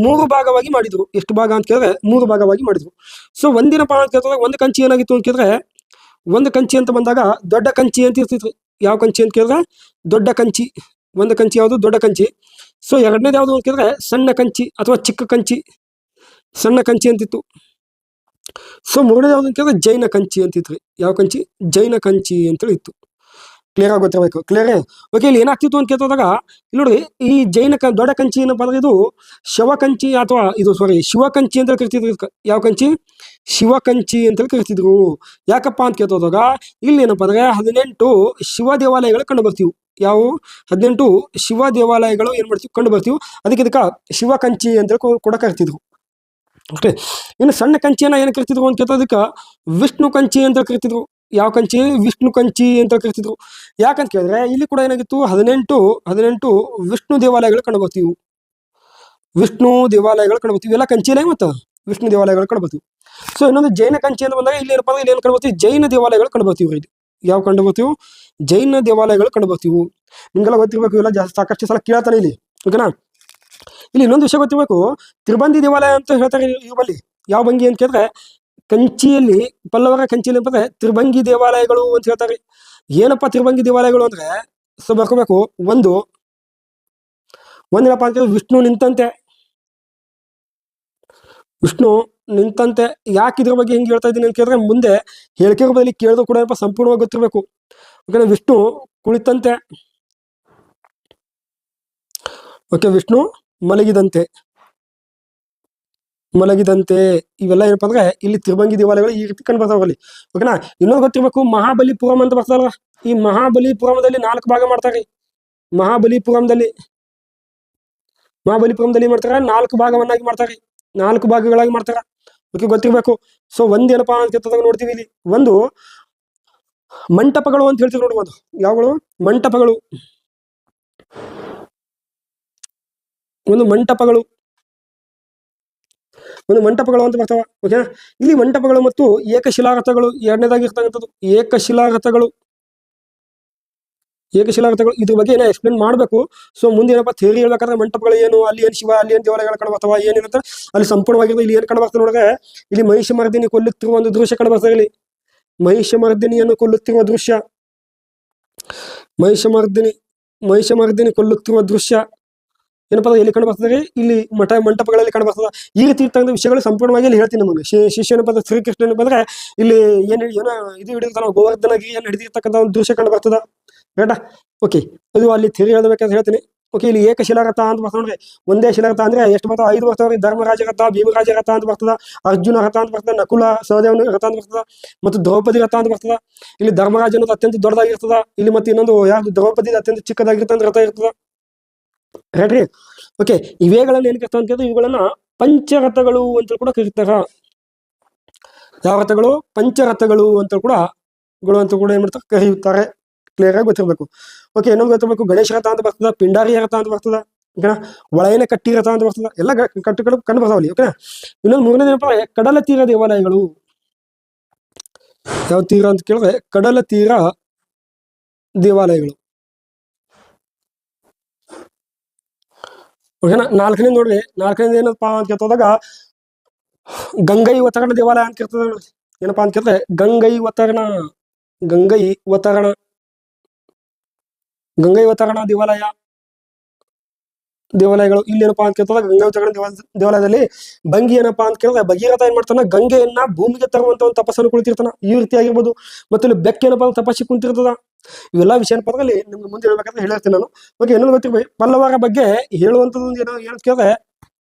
3 ಭಾಗವಾಗಿ ಮಾಡಿದ್ರು. ಎಷ್ಟು ಭಾಗ ಅಂತ ಕೇಳಿದ್ರೆ 3 ಭಾಗವಾಗಿ ಮಾಡಿದ್ರು. ಸೊ ಒಂದಿನಪ್ಪ ಅಂತ ಕೇಳಿದ್ರೆ ಒಂದು ಕಂಚಿ ಏನಾಗಿತ್ತು ಅಂತ ಕೇಳಿದ್ರೆ, ಒಂದು ಕಂಚಿ ಅಂತ ಬಂದಾಗ ದೊಡ್ಡ ಕಂಚಿ ಅಂತ ಇರ್ತಿದ್ರು. ಯಾವ ಕಂಚಿ ಅಂತ ಕೇಳಿದ್ರೆ ದೊಡ್ಡ ಕಂಚಿ. ಒಂದು ಕಂಚಿ ಯಾವುದು? ದೊಡ್ಡ ಕಂಚಿ. ಸೊ ಎರಡನೇದು ಯಾವುದು ಅಂತ ಕೇಳಿದ್ರೆ ಸಣ್ಣ ಕಂಚಿ ಅಥವಾ ಚಿಕ್ಕ ಕಂಚಿ, ಸಣ್ಣ ಕಂಚಿ ಅಂತಿತ್ತು. ಸೊ ಮೂರನೇದು ಯಾವ್ದು ಅಂತ ಕೇಳಿದ್ರೆ ಜೈನ ಕಂಚಿ ಅಂತಿತ್ತು. ಯಾವ ಕಂಚಿ? ಜೈನ ಕಂಚಿ ಅಂತೇಳಿ ಇತ್ತು. ಕ್ಲಿಯರ್ ಆಗಿ ಗೊತ್ತಿರಬೇಕು. ಕ್ಲಿಯರ್? ಓಕೆ, ಇಲ್ಲಿ ಏನಾಗ್ತಿತ್ತು ಅಂತ ಕೇಳಿದಾಗ ಇಲ್ಲಿ ನೋಡಿ, ಈ ದೊಡ್ಡ ಕಂಚಿ ಏನಪ್ಪ ಅಂದ್ರೆ ಇದು ಶವಕಂಚಿ ಅಥವಾ ಇದು ಶಿವಕಂಚಿ ಅಂತ ಕರಿತಿದ್ರು. ಯಾವ ಕಂಚಿ? ಶಿವಕಂಚಿ ಅಂತ ಕರಿತಿದ್ರು. ಯಾಕಪ್ಪ ಅಂತ ಕೇಳ್ತೋದಾಗ ಇಲ್ಲಿ ಏನಪ್ಪಾ ಅಂದ್ರೆ 18 ಶಿವ ದೇವಾಲಯಗಳು ಕಂಡು ಬರ್ತೀವಿ. ಯಾವ 18 ಶಿವ ದೇವಾಲಯಗಳು ಏನ್ ಮಾಡ್ತೀವಿ ಕಂಡು ಬರ್ತೀವಿ. ಇದಕ್ಕ ಶಿವಕಂಚಿ ಅಂತ ಕೂಡ ಕರಿತಿದ್ರು. ಓಕೆ, ಇನ್ನು ಸಣ್ಣ ಕಂಚಿಯನ್ನ ಏನ್ ಕರಿತಿದ್ರು ಅಂತ ಕೇಳ್ತೋದಕ್ಕ ವಿಷ್ಣು ಕಂಚಿ ಅಂತ ಕರಿತಿದ್ರು. ಯಾವ ಕಂಚಿ? ವಿಷ್ಣು ಕಂಚಿ ಅಂತ ಕರಿತಿದ್ರು. ಯಾಕಂತ ಕೇಳಿದ್ರೆ ಇಲ್ಲಿ ಕೂಡ ಏನಾಗಿತ್ತು 18 ವಿಷ್ಣು ದೇವಾಲಯಗಳು ಕಂಡು ಬರ್ತೀವಿ. ಎಲ್ಲ ಕಂಚಿನೇ ಮತ್ತು ವಿಷ್ಣು ದೇವಾಲಯಗಳು ಕಂಡು ಬರ್ತೀವಿ. ಸೊ ಇನ್ನೊಂದು ಜೈನ ಕಂಚಿ ಅಂತ ಬಂದಾಗ ಇಲ್ಲಿ ಏನಪ್ಪ ಇಲ್ಲಿ ಏನು ಕಂಡು ಬರ್ತೀವಿ? ಜೈನ ದೇವಾಲಯಗಳು ಕಂಡು ಬರ್ತೀವಿ. ಇಲ್ಲಿ ಯಾವ ಕಂಡು ಬರ್ತೀವಿ? ಜೈನ ದೇವಾಲಯಗಳು ಕಂಡು ಬರ್ತೀವಿ. ನಿಮ್ಗೆಲ್ಲ ಗೊತ್ತಿರ್ಬೇಕು, ಇವೆಲ್ಲ ಸಾಕಷ್ಟು ಸಲ ಕೇಳ್ತಾನೆ ಇಲ್ಲಿ. ಓಕೆನಾ, ಇಲ್ಲಿ ಇನ್ನೊಂದು ವಿಷಯ ಗೊತ್ತಿರ್ಬೇಕು. ತ್ರಿಬಂದಿ ದೇವಾಲಯ ಅಂತ ಹೇಳ್ತಾರೆ ಇವಲ್ಲಿ. ಯಾವ ಭಂಗಿ ಅಂತ ಕೇಳಿದ್ರೆ ಕಂಚಿಯಲ್ಲಿ, ಪಲ್ಲವರ ಕಂಚಿಯಲ್ಲಿ ಅಂತಂದ್ರೆ ತ್ರಿಭಂಗಿ ದೇವಾಲಯಗಳು ಅಂತ ಹೇಳ್ತಾರೆ. ಏನಪ್ಪಾ ತ್ರಿಭಂಗಿ ದೇವಾಲಯಗಳು ಅಂದ್ರೆ ಸೊ ಬರ್ಕೋಬೇಕು. ಒಂದೇನಪ್ಪ ಅಂತ ವಿಷ್ಣು ನಿಂತಂತೆ. ಯಾಕೆ ಇದ್ರ ಬಗ್ಗೆ ಹೆಂಗೆ ಹೇಳ್ತಾ ಇದ್ದೀನಿ ಅಂತ ಕೇಳಿದ್ರೆ ಮುಂದೆ ಹೇಳಿಕೆ ರೂಪದಲ್ಲಿ ಕೇಳಿದ್ರು ಕೂಡ ಸಂಪೂರ್ಣವಾಗಿ ಗೊತ್ತಿರಬೇಕು. ಓಕೆ, ವಿಷ್ಣು ಕುಳಿತಂತೆ. ಓಕೆ, ವಿಷ್ಣು ಮಲಗಿದಂತೆ. ಇವೆಲ್ಲ ಏನಪ್ಪಾ ಅಂದ್ರೆ ಇಲ್ಲಿ ತ್ರಿಭಂಗಿ ದೇವಾಲಯಗಳು ಈ ರೀತಿ ಕಂಡು ಬರ್ತಾವಲ್ಲಿ. ಓಕೆನಾ, ಇನ್ನೊಂದು ಗೊತ್ತಿರ್ಬೇಕು, ಮಹಾಬಲಿಪುರಂ ಅಂತ ಬರ್ತದಲ್ಲ. ಈ ಮಹಾಬಲಿಪುರಮದಲ್ಲಿ 4 ಭಾಗ ಮಾಡ್ತಾರೆ. ಮಹಾಬಲಿಪುರಮದಲ್ಲಿ ಮಾಡ್ತಾರೆ 4 ಭಾಗವನ್ನಾಗಿ ಮಾಡ್ತಾರೆ. 4 ಭಾಗಗಳಾಗಿ ಮಾಡ್ತಾರೆ. ಓಕೆ, ಗೊತ್ತಿರ್ಬೇಕು. ಸೊ ಒಂದೇನಪ್ಪಾ ಅಂತ ಕೇಳ್ತದಾಗ ನೋಡ್ತೀವಿ ಇಲ್ಲಿ ಒಂದು ಮಂಟಪಗಳು ಅಂತ ಹೇಳ್ತೀವಿ ನೋಡಿ. ಒಂದು ಯಾವಗಳು? ಮಂಟಪಗಳು. ಒಂದು ಮಂಟಪಗಳು ಅಂತ ಬರ್ತಾವ. ಓಕೆ, ಇಲ್ಲಿ ಮಂಟಪಗಳು ಮತ್ತು ಏಕಶಿಲಾರಥಗಳು ಎರಡನೇದಾಗಿರ್ತಕ್ಕಂಥದ್ದು. ಏಕಶಿಲಾರಥಗಳು ಇದ್ರ ಬಗ್ಗೆ ಏನೋ ಎಕ್ಸ್ಪ್ಲೇನ್ ಮಾಡಬೇಕು. ಸೊ ಮುಂದೆ ಏನಪ್ಪ ಥಿಯರಿ ಹೇಳ್ಬೇಕಾದ್ರೆ ಮಂಟಪಗಳು ಏನು, ಅಲ್ಲಿ ಏನು ಶಿವ, ಅಲ್ಲಿ ಏನು ದೇವಾಲಯಗಳು ಕಂಡು ಬರ್ತಾವ, ಏನಿರುತ್ತೆ ಅಲ್ಲಿ ಸಂಪೂರ್ಣವಾಗಿರೋದು. ಇಲ್ಲಿ ಏನು ಕಂಡು ಬರ್ತದೆ ನೋಡಿದ್ರೆ ಇಲ್ಲಿ ಮಹಿಷಮರ್ದಿನಿ ಕೊಲ್ಲುತ್ತಿರುವ ಒಂದು ದೃಶ್ಯ ಕಂಡು ಬರ್ತದೆ. ಇಲ್ಲಿ ಮಹಿಷಮರ್ದಿನಿಯನ್ನು ಕೊಲ್ಲುತ್ತಿರುವ ದೃಶ್ಯ. ಮಹಿಷಮರ್ದಿನಿ ಕೊಲ್ಲುತ್ತಿರುವ ದೃಶ್ಯ ಏನಪ್ಪಾ ಎಲ್ಲಿ ಕಂಡು ಬರ್ತದೆ? ಇಲ್ಲಿ ಮಂಟಪಗಳಲ್ಲಿ ಕಂಡು ಬರ್ತದೆ. ಈ ರೀತಿ ಇರ್ತಕ್ಕಂಥ ವಿಷಯಗಳು ಸಂಪೂರ್ಣವಾಗಿ ಇಲ್ಲಿ ಹೇಳ್ತೀನಿ ನಮಗೆ. ಶಿಷ್ಯನಪ್ಪ ಶ್ರೀಕೃಷ್ಣನ ಬಂದ್ರೆ ಇಲ್ಲಿ ಏನೋ ಇದು ಹಿಡಿದಿರ್ತಾನ, ಗೋವರ್ಧನಗಿರಿಯನ್ನು ಹಿಡಿದಿರ್ತಕ್ಕಂಥ ಒಂದು ದೃಶ್ಯ ಕಂಡು ಬರ್ತದ. ಬೇಡ? ಓಕೆ, ಅದು ಅಲ್ಲಿ ಥಿಯರಿ ಹೇಳ್ಬೇಕಂತ ಹೇಳ್ತೀನಿ. ಓಕೆ, ಇಲ್ಲಿ ಏಕಶಿಲಾರಥ ಅಂತ ಬರ್ತದೆ ನೋಡ್ರಿ. ಒಂದೇ ಶಿಲಾರಥ ಅಂದ್ರೆ ಎಷ್ಟು ಬರ್ತಾವ? 5 ಬರ್ತಾವ್ರಿ. ಧರ್ಮರಾಜ ರಥ, ಭೀಮರಾಜ ರಥ ಅಂತ ಬರ್ತದ, ಅರ್ಜುನ ರಥ ಅಂತ ಬರ್ತದ, ನಕುಲ ಸಹದೇವನ ರಥ ಅಂತ ಬರ್ತದ, ಮತ್ತು ದ್ರೌಪದಿ ರಥ ಅಂತ ಬರ್ತದ. ಇಲ್ಲಿ ಧರ್ಮರಾಜ ಅನ್ನೋದು ಅತ್ಯಂತ ದೊಡ್ಡದಾಗಿರ್ತದ. ಇಲ್ಲಿ ಮತ್ತೆ ಇನ್ನೊಂದು ಯಾವ್ದು ದ್ರೌಪದಿ ಅತ್ಯಂತ ಚಿಕ್ಕದಾಗಿರ್ತಂತ ರಥ ಇರ್ತದ. ರೈಟ್ರಿ? ಓಕೆ, ಇವೇಗಳನ್ನು ಏನ್ ಕರ್ತ ಅಂತ ಇವುಗಳನ್ನ ಪಂಚರಥಗಳು ಅಂತ ಕೂಡ ಕರೀತಾರ. ಯಾವ ರಥಗಳು? ಪಂಚರಥಗಳು ಅಂತ ಕೂಡ ಏನ್ ಮಾಡ್ತಾರೆ? ಕರೆಯುತ್ತಾರೆ. ಕ್ಲಿಯರ್ ಆಗಿ ಗೊತ್ತಿರ್ಬೇಕು. ಓಕೆ, ಇನ್ನೊಂದು ಗೊತ್ತಿರ್ಬೇಕು, ಗಣೇಶ ರಥ ಅಂತ ಬರ್ತದ, ಪಿಂಡಾರಿ ರಥ ಅಂತ ಬರ್ತದ, ಓಕೆನಾ, ಒಳಯನ ಕಟ್ಟಿ ರಥ ಅಂತ ಬರ್ತದ. ಎಲ್ಲ ಕಟ್ಟುಗಳು ಕಂಡು ಬರ್ತಾವಲ್ಲಿ. ಓಕೆನಾ, ಇನ್ನೊಂದು ಮೂರನೇ ಏನಪ್ಪ, ಕಡಲ ತೀರ ದೇವಾಲಯಗಳು. ಯಾವ ತೀರ ಅಂತ ಕೇಳಿದ್ರೆ ಕಡಲ ತೀರ ದೇವಾಲಯಗಳು. ಓಕೆನಾ, 4ನೇ ನೋಡ್ರಿ. 4ನೇದು ಏನಪ್ಪಾ ಅಂತ ಕೇಳ್ತೋದಾಗ ಗಂಗೈ ಅವತರಣ ದೇವಾಲಯ ಅಂತ ಕೇಳ್ತದ. ಏನಪ್ಪಾ ಅಂತ ಕೇಳಿದ್ರೆ ಗಂಗೈ ಅವತರಣ. ಗಂಗಾವತರಣ ದೇವಾಲಯಗಳು ಇಲ್ಲಿ ಏನಪ್ಪಾ ಅಂತ ಕೇಳ್ತದ ಗಂಗಾವತರಣ ದೇವಾಲಯದಲ್ಲಿ ಭಂಗಿ ಏನಪ್ಪಾ ಅಂತ ಕೇಳಿದ್ರೆ ಭಗೀರಥ ಏನ್ ಮಾಡ್ತಾನ ಗಂಗೆಯನ್ನ ಭೂಮಿಗೆ ತರುವಂತ ಒಂದು ತಪಸ್ಸನ್ನು ಕುಳಿತಿರ್ತಾನ ಈ ರೀತಿ ಆಗಿರ್ಬೋದು. ಮತ್ತೆ ಇಲ್ಲಿ ಬೆಕ್ಕೇನಪ್ಪ ತಪಸ್ಸಿ ಕುಂತಿರ್ತದ. ಇವೆಲ್ಲ ವಿಷಯ ಪದದಲ್ಲಿ ನಿಮ್ಗೆ ಮುಂದೆ ಹೇಳ್ಬೇಕಂತ ಹೇಳಿರ್ತೀನಿ ನಾನು. ಓಕೆ, ಇನ್ನೊಂದು ಗೊತ್ತಿರ್ಬೇಕು ಪಲ್ಲವರ ಬಗ್ಗೆ ಹೇಳುವಂತದ್ದು ಏನು ಕೇಳಿದ್ರೆ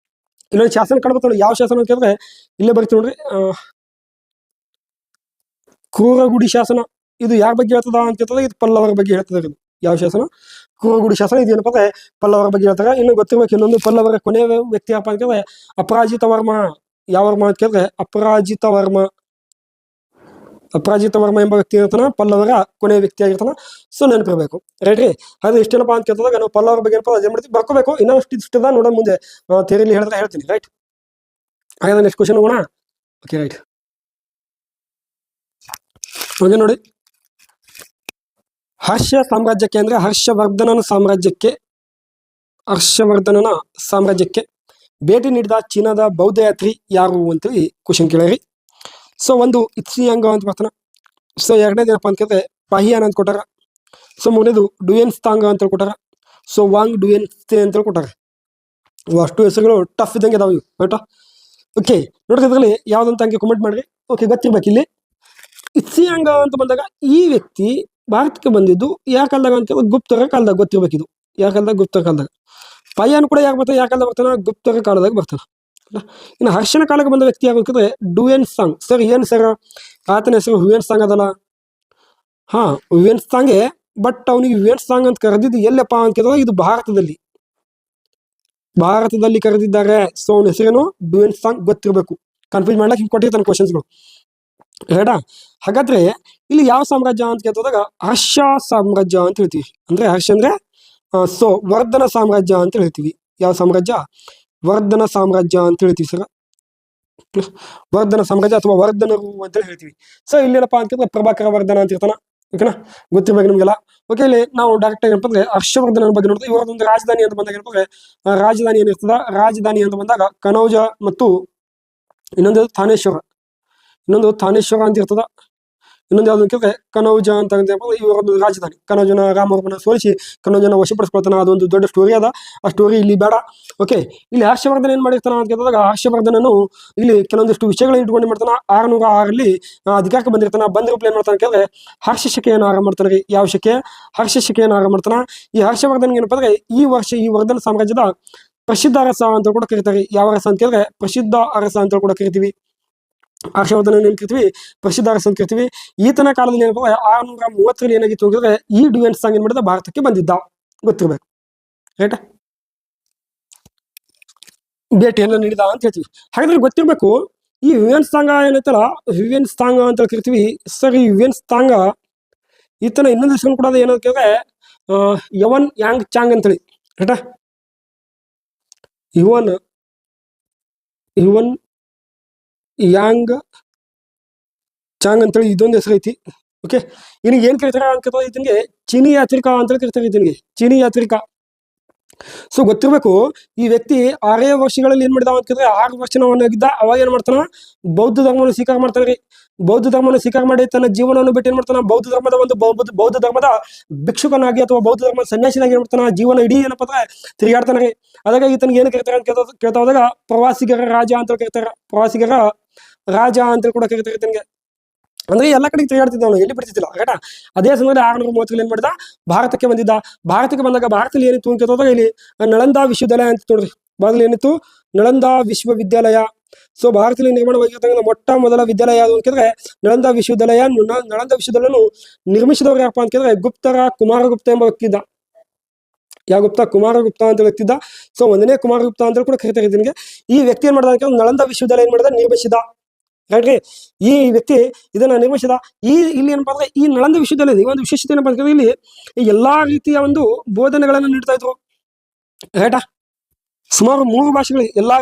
ಇಲ್ಲೊಂದು ಶಾಸನ ಕಾಣ್ಬೇಕು. ಯಾವ ಶಾಸನ ಅಂತ ಕೇಳಿದ್ರೆ ಇಲ್ಲೇ ಬರ್ತೀವಿ ನೋಡ್ರಿ, ಕ್ರೂರಗುಡಿ ಶಾಸನ. ಇದು ಯಾರ ಬಗ್ಗೆ ಹೇಳ್ತದ ಅಂತ ಕೇಳ್ತದೆ, ಇದು ಪಲ್ಲವರ ಬಗ್ಗೆ ಹೇಳ್ತದೆ. ಇದು ಯಾವ ಶಾಸನ? ಕ್ರೂರಗುಡಿ ಶಾಸನ. ಇದು ಏನಪ್ಪ ಅಂದ್ರೆ ಪಲ್ಲವರ ಬಗ್ಗೆ ಹೇಳ್ತಾರೆ. ಇನ್ನು ಗೊತ್ತಿರ್ಬೇಕು ಇನ್ನೊಂದು ಪಲ್ಲವರ ಕೊನೆಯ ವ್ಯಕ್ತಿ ಯಾರಪ್ಪ ಅಂತ ಕೇಳಿದ್ರೆ ಅಪರಾಜಿತ ವರ್ಮ. ಯಾವ ವರ್ಮ ಅಂತ ಕೇಳಿದ್ರೆ ಅಪರಾಜಿತ ವರ್ಮ ಎಂಬ ವ್ಯಕ್ತಿ ಇರ್ತಾನ, ಪಲ್ಲವರ ಕೊನೆಯ ವ್ಯಕ್ತಿ ಆಗಿರ್ತಾನ. ಸೊ ನೆನಪಿರ್ಬೇಕು, ರೈಟ್ ರೀ. ಅದು ಇಷ್ಟೇನಪ್ಪ ಅಂತ ಕೇಳ್ತದಾಗ ನಾವು ಪಲ್ಲವರ ಬಗ್ಗೆ ಅದೇ ಮಾಡ್ತೀವಿ ಬರ್ಕೋಬೇಕು. ಇನ್ನಷ್ಟು ಇಷ್ಟದ ನೋಡೋ ಮುಂದೆ ಥಿಯರಿಲಿ ಹೇಳಿದ್ರೆ ಹೇಳ್ತೀನಿ, ರೈಟ್. ಹಾಗಾದ್ರೆ ನೆಕ್ಸ್ಟ್ ಕ್ವಶನ್ ಹೋಗೋಣ. Okay, right. ಓಕೆ ನೋಡಿ, ಹರ್ಷ ಸಾಮ್ರಾಜ್ಯಕ್ಕೆ ಅಂದ್ರೆ ಹರ್ಷವರ್ಧನನ ಸಾಮ್ರಾಜ್ಯಕ್ಕೆ ಭೇಟಿ ನೀಡಿದ ಚೀನಾದ ಬೌದ್ಧ ಯಾತ್ರಿ ಯಾರು ಅಂತೇಳಿ ಕ್ವಶನ್ ಕೇಳಿರಿ. ಸೊ ಒಂದು ಇತ್ಸಿಯಾಂಗ ಅಂತ ಬರ್ತಾನ. ಸೊ ಎರಡನೇದು ಏನಪ್ಪ ಅಂತ ಕೇಳಿದ್ರೆ ಪಾಹಿಯಾನ್ ಅಂತ ಕೊಟ್ಟಾರ. ಸೊ ಮೂರನೇದು ಡುಯೆನ್ಸ್ತಾಂಗ ಅಂತ ಕೊಟ್ಟಾರ. ಸೊ ವಾಂಗ್ ಡುಯೆನ್ಸ್ತೆ ಅಂತ ಕೊಟ್ಟಾರ. ಅಷ್ಟು ಹೆಸರುಗಳು ಟಫ್ ಇದ್ದಂಗೆ ಅದಾವ ಇವು, ಆಯ್ತಾ. ಓಕೆ, ನೋಡ್ರಿ ಇದರಲ್ಲಿ ಯಾವ್ದಂತ ಹಂಗೆ ಕಮೆಂಟ್ ಮಾಡ್ರಿ. ಓಕೆ, ಗೊತ್ತಿರ್ಬೇಕು. ಇಲ್ಲಿ ಇತ್ಸಿಯಾಂಗ ಅಂತ ಬಂದಾಗ ಈ ವ್ಯಕ್ತಿ ಭಾರತಕ್ಕೆ ಬಂದಿದ್ದು ಯಾವ ಕಾಲದಾಗ ಅಂತ ಗುಪ್ತರ ಕಾಲದಾಗ ಗೊತ್ತಿರ್ಬೇಕಿದು. ಯಾವ ಕಾಲದಾಗ? ಗುಪ್ತರ ಕಾಲದಾಗ. ಪಾಹಿಯಾನ್ ಕೂಡ ಯಾಕೆ ಬರ್ತಾನೆ? ಯಾವ ಕಾಲದಾಗ ಬರ್ತಾನ? ಗುಪ್ತರ ಕಾಲದಾಗ ಬರ್ತಾನ. ಇನ್ನು ಹರ್ಷನ ಕಾಲಕ್ಕೆ ಬಂದ ವ್ಯಕ್ತಿ ಯಾಕಂದ್ರೆ ಡುಯೆನ್ಸಾಂಗ್. ಸರ್ ಏನ್ ಸರ್ ಆತನ ಹೆಸರು ಹುಯೆನ್ಸಾಂಗ್ ಅದಲ್ಲ? ಹಾ, ಹುಯೆನ್ಸಾಂಗೆ. ಬಟ್ ಅವನಿಗೆ ಹುಯೆನ್ಸಾಂಗ್ ಅಂತ ಕರೆದಿದ್ದು ಎಲ್ಲಪ್ಪ ಅಂತ ಕೇಳಿದ್ರೆ ಇದು ಭಾರತದಲ್ಲಿ ಕರೆದಿದ್ದಾರೆ. ಸೊ ಅವನ ಹೆಸರೇನು? ಡುಯೆನ್ಸಾಂಗ್. ಗೊತ್ತಿರಬೇಕು, ಕನ್ಫ್ಯೂಸ್ ಮಾಡ್ಲಿಕ್ಕೆ ಹಿಂಗೆ ಕೊಟ್ಟಿರ್ತಾನೆ ಕ್ವಶನ್ಸ್ಗಳು, ರೈಟಾ. ಹಾಗಾದ್ರೆ ಇಲ್ಲಿ ಯಾವ ಸಾಮ್ರಾಜ್ಯ ಅಂತ ಕೇಳಿದಾಗ ಹರ್ಷ ಸಾಮ್ರಾಜ್ಯ ಅಂತ ಹೇಳ್ತೀವಿ. ಅಂದ್ರೆ ಹರ್ಷ ಅಂದ್ರೆ ಸೊ ವರ್ಧನ ಸಾಮ್ರಾಜ್ಯ ಅಂತ ಹೇಳ್ತೀವಿ. ಯಾವ ಸಾಮ್ರಾಜ್ಯ? ವರ್ಧನ ಸಾಮ್ರಾಜ್ಯ ಅಂತ ಹೇಳ್ತೀವಿ ಸರ್. ವರ್ಧನ ಸಾಮ್ರಾಜ್ಯ ಅಥವಾ ವರ್ಧನರು ಅಂತ ಹೇಳ್ತೀವಿ. ಸೊ ಇಲ್ಲೇನಪ್ಪ ಅಂತಂದ್ರೆ ಪ್ರಭಾಕರ ವರ್ಧನ ಅಂತ ಇರ್ತಾನ. ಓಕೆನಾ, ಗೊತ್ತಿರ್ಬೇಕು ನಿಮ್ಗೆಲ್ಲ. ಓಕೆ, ಇಲ್ಲಿ ನಾವು ಡೈರೆಕ್ಟ್ ಆಗಿ ಏನಪ್ಪ ಅಂದ್ರೆ ಹರ್ಷವರ್ಧನ ಬಗ್ಗೆ ನೋಡಿದ್ರೆ ಇವರದೊಂದು ರಾಜಧಾನಿ ಅಂತ ಬಂದಾಗ ಏನಪ್ಪ ರಾಜಧಾನಿ ಏನಿರ್ತದ? ರಾಜಧಾನಿ ಅಂತ ಬಂದಾಗ ಕನೌಜ ಮತ್ತು ಇನ್ನೊಂದು ಥಾನೇಶ್ವರ ಅಂತ ಇರ್ತದ. ಇನ್ನೊಂದು ಯಾವ್ದು ಕೇಳಿದ್ರೆ ಕನೌಜ ಅಂತ ಇವರೊಂದು ರಾಜಧಾನಿ. ಕನೌಜನ ರಾಮವರ್ಮನ ಸೋಲಿಸಿ ಕನೌಜನ ವಶಪಡಿಸ್ಕೊಳ್ತಾನ. ಅದೊಂದು ದೊಡ್ಡ ಸ್ಟೋರಿ ಅದ. ಆ ಸ್ಟೋರಿ ಇಲ್ಲಿ ಬೇಡ. ಓಕೆ, ಇಲ್ಲಿ ಹರ್ಷವರ್ಧನ ಏನ್ ಮಾಡಿರ್ತಾನ ಅಂತ ಕೇಳಿದಾಗ ಹರ್ಷವರ್ಧನನು ಇಲ್ಲಿ ಕೆಲವೊಂದಿಷ್ಟು ವಿಷಯಗಳನ್ನ ಇಟ್ಕೊಂಡು ಮಾಡ್ತಾನ. 606 ಅಧಿಕಾರಕ್ಕೆ ಬಂದಿರ್ತಾನ. ಬಂದಿರಪ್ಪ ಏನ್ ಮಾಡ್ತಾನೆ ಕೇಳಿದ್ರೆ ಹರ್ಷ ಶಕೆಯನ್ನು ಆರಂಭ ಮಾಡ್ತಾನೆ ರೀ. ಯಾವ ಶಕೆ? ಹರ್ಷ ಶಕೆಯನ್ನು ಆರಂಭ ಮಾಡ್ತಾನ. ಈ ಹರ್ಷವರ್ಧನ್ ಏನಪ್ಪ ಅಂದ್ರೆ ಈ ವರ್ಷ ಈ ವರ್ಧನ ಸಾಮ್ರಾಜ್ಯದ ಪ್ರಸಿದ್ಧ ಅರಸ ಅಂತ ಕೂಡ ಕರಿತಾರೆ. ಯಾವ ಅರಸ ಅಂತ ಕೇಳಿದ್ರೆ ಪ್ರಸಿದ್ಧ ಅರಸ ಅಂತ ಕೂಡ ಕರಿತೀವಿ. ಹರ್ಷವರ್ಧನ ಏನ್ ಕರಿತೀವಿ? ಪ್ರಸಿದ್ಧ ಅರಸ ಅಂತ ಕರಿತೀವಿ. ಈತನ ಕಾಲದಲ್ಲಿ ಏನಪ್ಪ 630 ಏನಾಗಿತ್ತು ಹೋಗಿದ್ರೆ ಈ ಡುಯೆನ್ಸಾಂಗ್ ಏನ್ ಮಾಡಿದ? ಭಾರತಕ್ಕೆ ಬಂದಿದ್ದ. ಗೊತ್ತಿರ್ಬೇಕು, ರೈಟ್. ಭೇಟಿಯನ್ನು ನೀಡಿದ ಅಂತ ಹೇಳ್ತೀವಿ. ಹಾಗಾದ್ರೆ ಗೊತ್ತಿರ್ಬೇಕು ಈ ಹುಯೆನ್ಸಾಂಗ ಏನೈತಲ್ಲ, ಹುಯೆನ್ಸಾಂಗ ಅಂತ ಕರಿತೀವಿ ಸರ್. ಈ ಹುಯೆನ್ಸಾಂಗ ಈತನ ಇನ್ನೊಂದು ಹೆಸರು ಕೂಡ ಏನಂತ ಕೇಳಿದ್ರೆ ಯವನ್ ಯಾಂಗ್ ಚಾಂಗ್ ಅಂತೇಳಿ, ರೈಟಾ. ಯುವನ್ ಯಾಂಗ್ ಚಾಂಗ್ ಅಂತೇಳಿ ಇದೊಂದು ಹೆಸರು ಐತಿ. ಓಕೆ, ಇನಿಗೆ ಏನ್ ಕರಿತಾರ ಅಂತ ಕೇಳಿದ್ರೆ ಇದನ್ಗೆ ಚೀನಿ ಯಾತ್ರಿಕ ಅಂತ ಕರಿತಾರೆ. ಇದನ್ಗೆ ಚೀನಿ ಯಾತ್ರಿಕ. ಸೊ ಗೊತ್ತಿರ್ಬೇಕು ಈ ವ್ಯಕ್ತಿ 6 ವರ್ಷಗಳಲ್ಲಿ ಏನ್ ಮಾಡಿದ ಅಂತ ಕೇಳಿದ್ರೆ 6 ವರ್ಷನವನಾಗಿದ್ದ. ಅವಾಗ ಏನ್ ಮಾಡ್ತಾನ? ಬೌದ್ಧ ಧರ್ಮವನ್ನು ಸ್ವೀಕಾರ ಮಾಡ್ತಾನೆ. ಬೌದ್ಧ ಧರ್ಮವನ್ನು ಸ್ವೀಕಾರ ಮಾಡಿ ತನ್ನ ಜೀವನವನ್ನು ಬಿಟ್ಟು ಏನ್ ಮಾಡ್ತಾನ? ಬೌದ್ಧ ಧರ್ಮದ ಒಂದು ಬೌದ್ಧ ಧರ್ಮದ ಭಿಕ್ಷುಕನಾಗಿ ಅಥವಾ ಬೌದ್ಧ ಧರ್ಮದ ಸನ್ಯಾಸಿನಾಗಿ ಏನ್ ಮಾಡ್ತಾನ? ಜೀವನ ಇಡೀ ಏನಪ್ಪ ಅಂದ್ರೆ ತಿರುಗಾಡ್ತಾನೆ ರೀ. ಅದಾಗ ಈತನಿಗೆ ಏನು ಕರಿತಾರೆ ಅಂತ ಕೇಳ್ತಾ ಹೋದಾಗ ಪ್ರವಾಸಿಗರ ರಾಜ ಅಂತ ಕರಿತಾರ. ಪ್ರವಾಸಿಗರ ರಾಜ ಅಂತ ಕೂಡ ಕರಿತಾರೆ ಈತನಿಗೆ. ಅಂದ್ರೆ ಎಲ್ಲ ಕಡೆಗೆ ತಿರುಗಾಡ್ತಿದ್ದ, ಅವನು ಎಲ್ಲಿ ಬಿಡ್ತಿದ್ದಿಲ್ಲ, ರೈಟಾ. ಅದೇ ಸಮಯದಲ್ಲಿ 630 ಏನ್ ಮಾಡಿದ? ಭಾರತಕ್ಕೆ ಬಂದಿದ್ದ. ಭಾರತಕ್ಕೆ ಬಂದಾಗ ಭಾರತದಲ್ಲಿ ಏನಿತ್ತು ಅಂತ ಕೇಳಿದಾಗ ಇಲ್ಲಿ ನಳಂದಾ ವಿಶ್ವವಿದ್ಯಾಲಯ ಅಂತ ನೋಡ್ರಿ. ಭಾರತದಲ್ಲಿ ಏನಿತ್ತು? ನಳಂದಾ ವಿಶ್ವವಿದ್ಯಾಲಯ. ಸೊ ಭಾರತದಲ್ಲಿ ನಿರ್ಮಾಣವಾಗಿರ್ತಕ್ಕಂಥ ಮೊಟ್ಟ ಮೊದಲ ವಿದ್ಯಾಲಯ ಯಾವುದು ಅಂತ ಕೇಳಿದ್ರೆ ನಳಂದಾ ವಿಶ್ವವಿದ್ಯಾಲಯ. ನಳಂದಾ ವಿಶ್ವವಿದ್ಯಾಲಯವನ್ನು ನಿರ್ಮಿಸಿದವರು ಯಾರಪ್ಪ ಅಂತ ಕೇಳಿದ್ರೆ ಗುಪ್ತರ ಕುಮಾರಗುಪ್ತ ಎಂಬ ವ್ಯಕ್ತಿ ಇದ್ದ. ಯಾವ ಗುಪ್ತ? ಕುಮಾರಗುಪ್ತ ಅಂತ ವ್ಯಕ್ತಿ ಇದ್ದ. ಸೊ 1ನೇ ಕುಮಾರಗುಪ್ತ ಅಂತ ಕೂಡ ಕರಿತಾರೆ ಇದನ್ಗೆ. ಈ ವ್ಯಕ್ತಿ ಏನ್ ಮಾಡಿದ ಅಂತ ನಳಂದಾ ವಿಶ್ವವಿದ್ಯಾಲಯ ಏನ್ ಮಾಡಿದ? ನಿರ್ಮಿಸಿದ, ರೈಟ್ ರೀ. ಈ ವ್ಯಕ್ತಿ ಇದನ್ನ ನಿರ್ಮಿಸಿದ. ಇಲ್ಲಿ ಏನಪ್ಪಾ ಅಂದ್ರೆ ಈ ನಳಂದ ವಿಶ್ವವಿದ್ಯಾಲಯದ ಒಂದು ವಿಶೇಷತೆ ಏನಪ್ಪಾ ಅಂತಂದ್ರೆ ಇಲ್ಲಿ ಎಲ್ಲಾ ರೀತಿಯ ಒಂದು ಬೋಧನೆಗಳನ್ನು ನೀಡ್ತಾ ಇದ್ರು, ರೈಟಾ. ಸುಮಾರು 3 ಭಾಷೆಗಳಿಗೆ ಎಲ್ಲಾ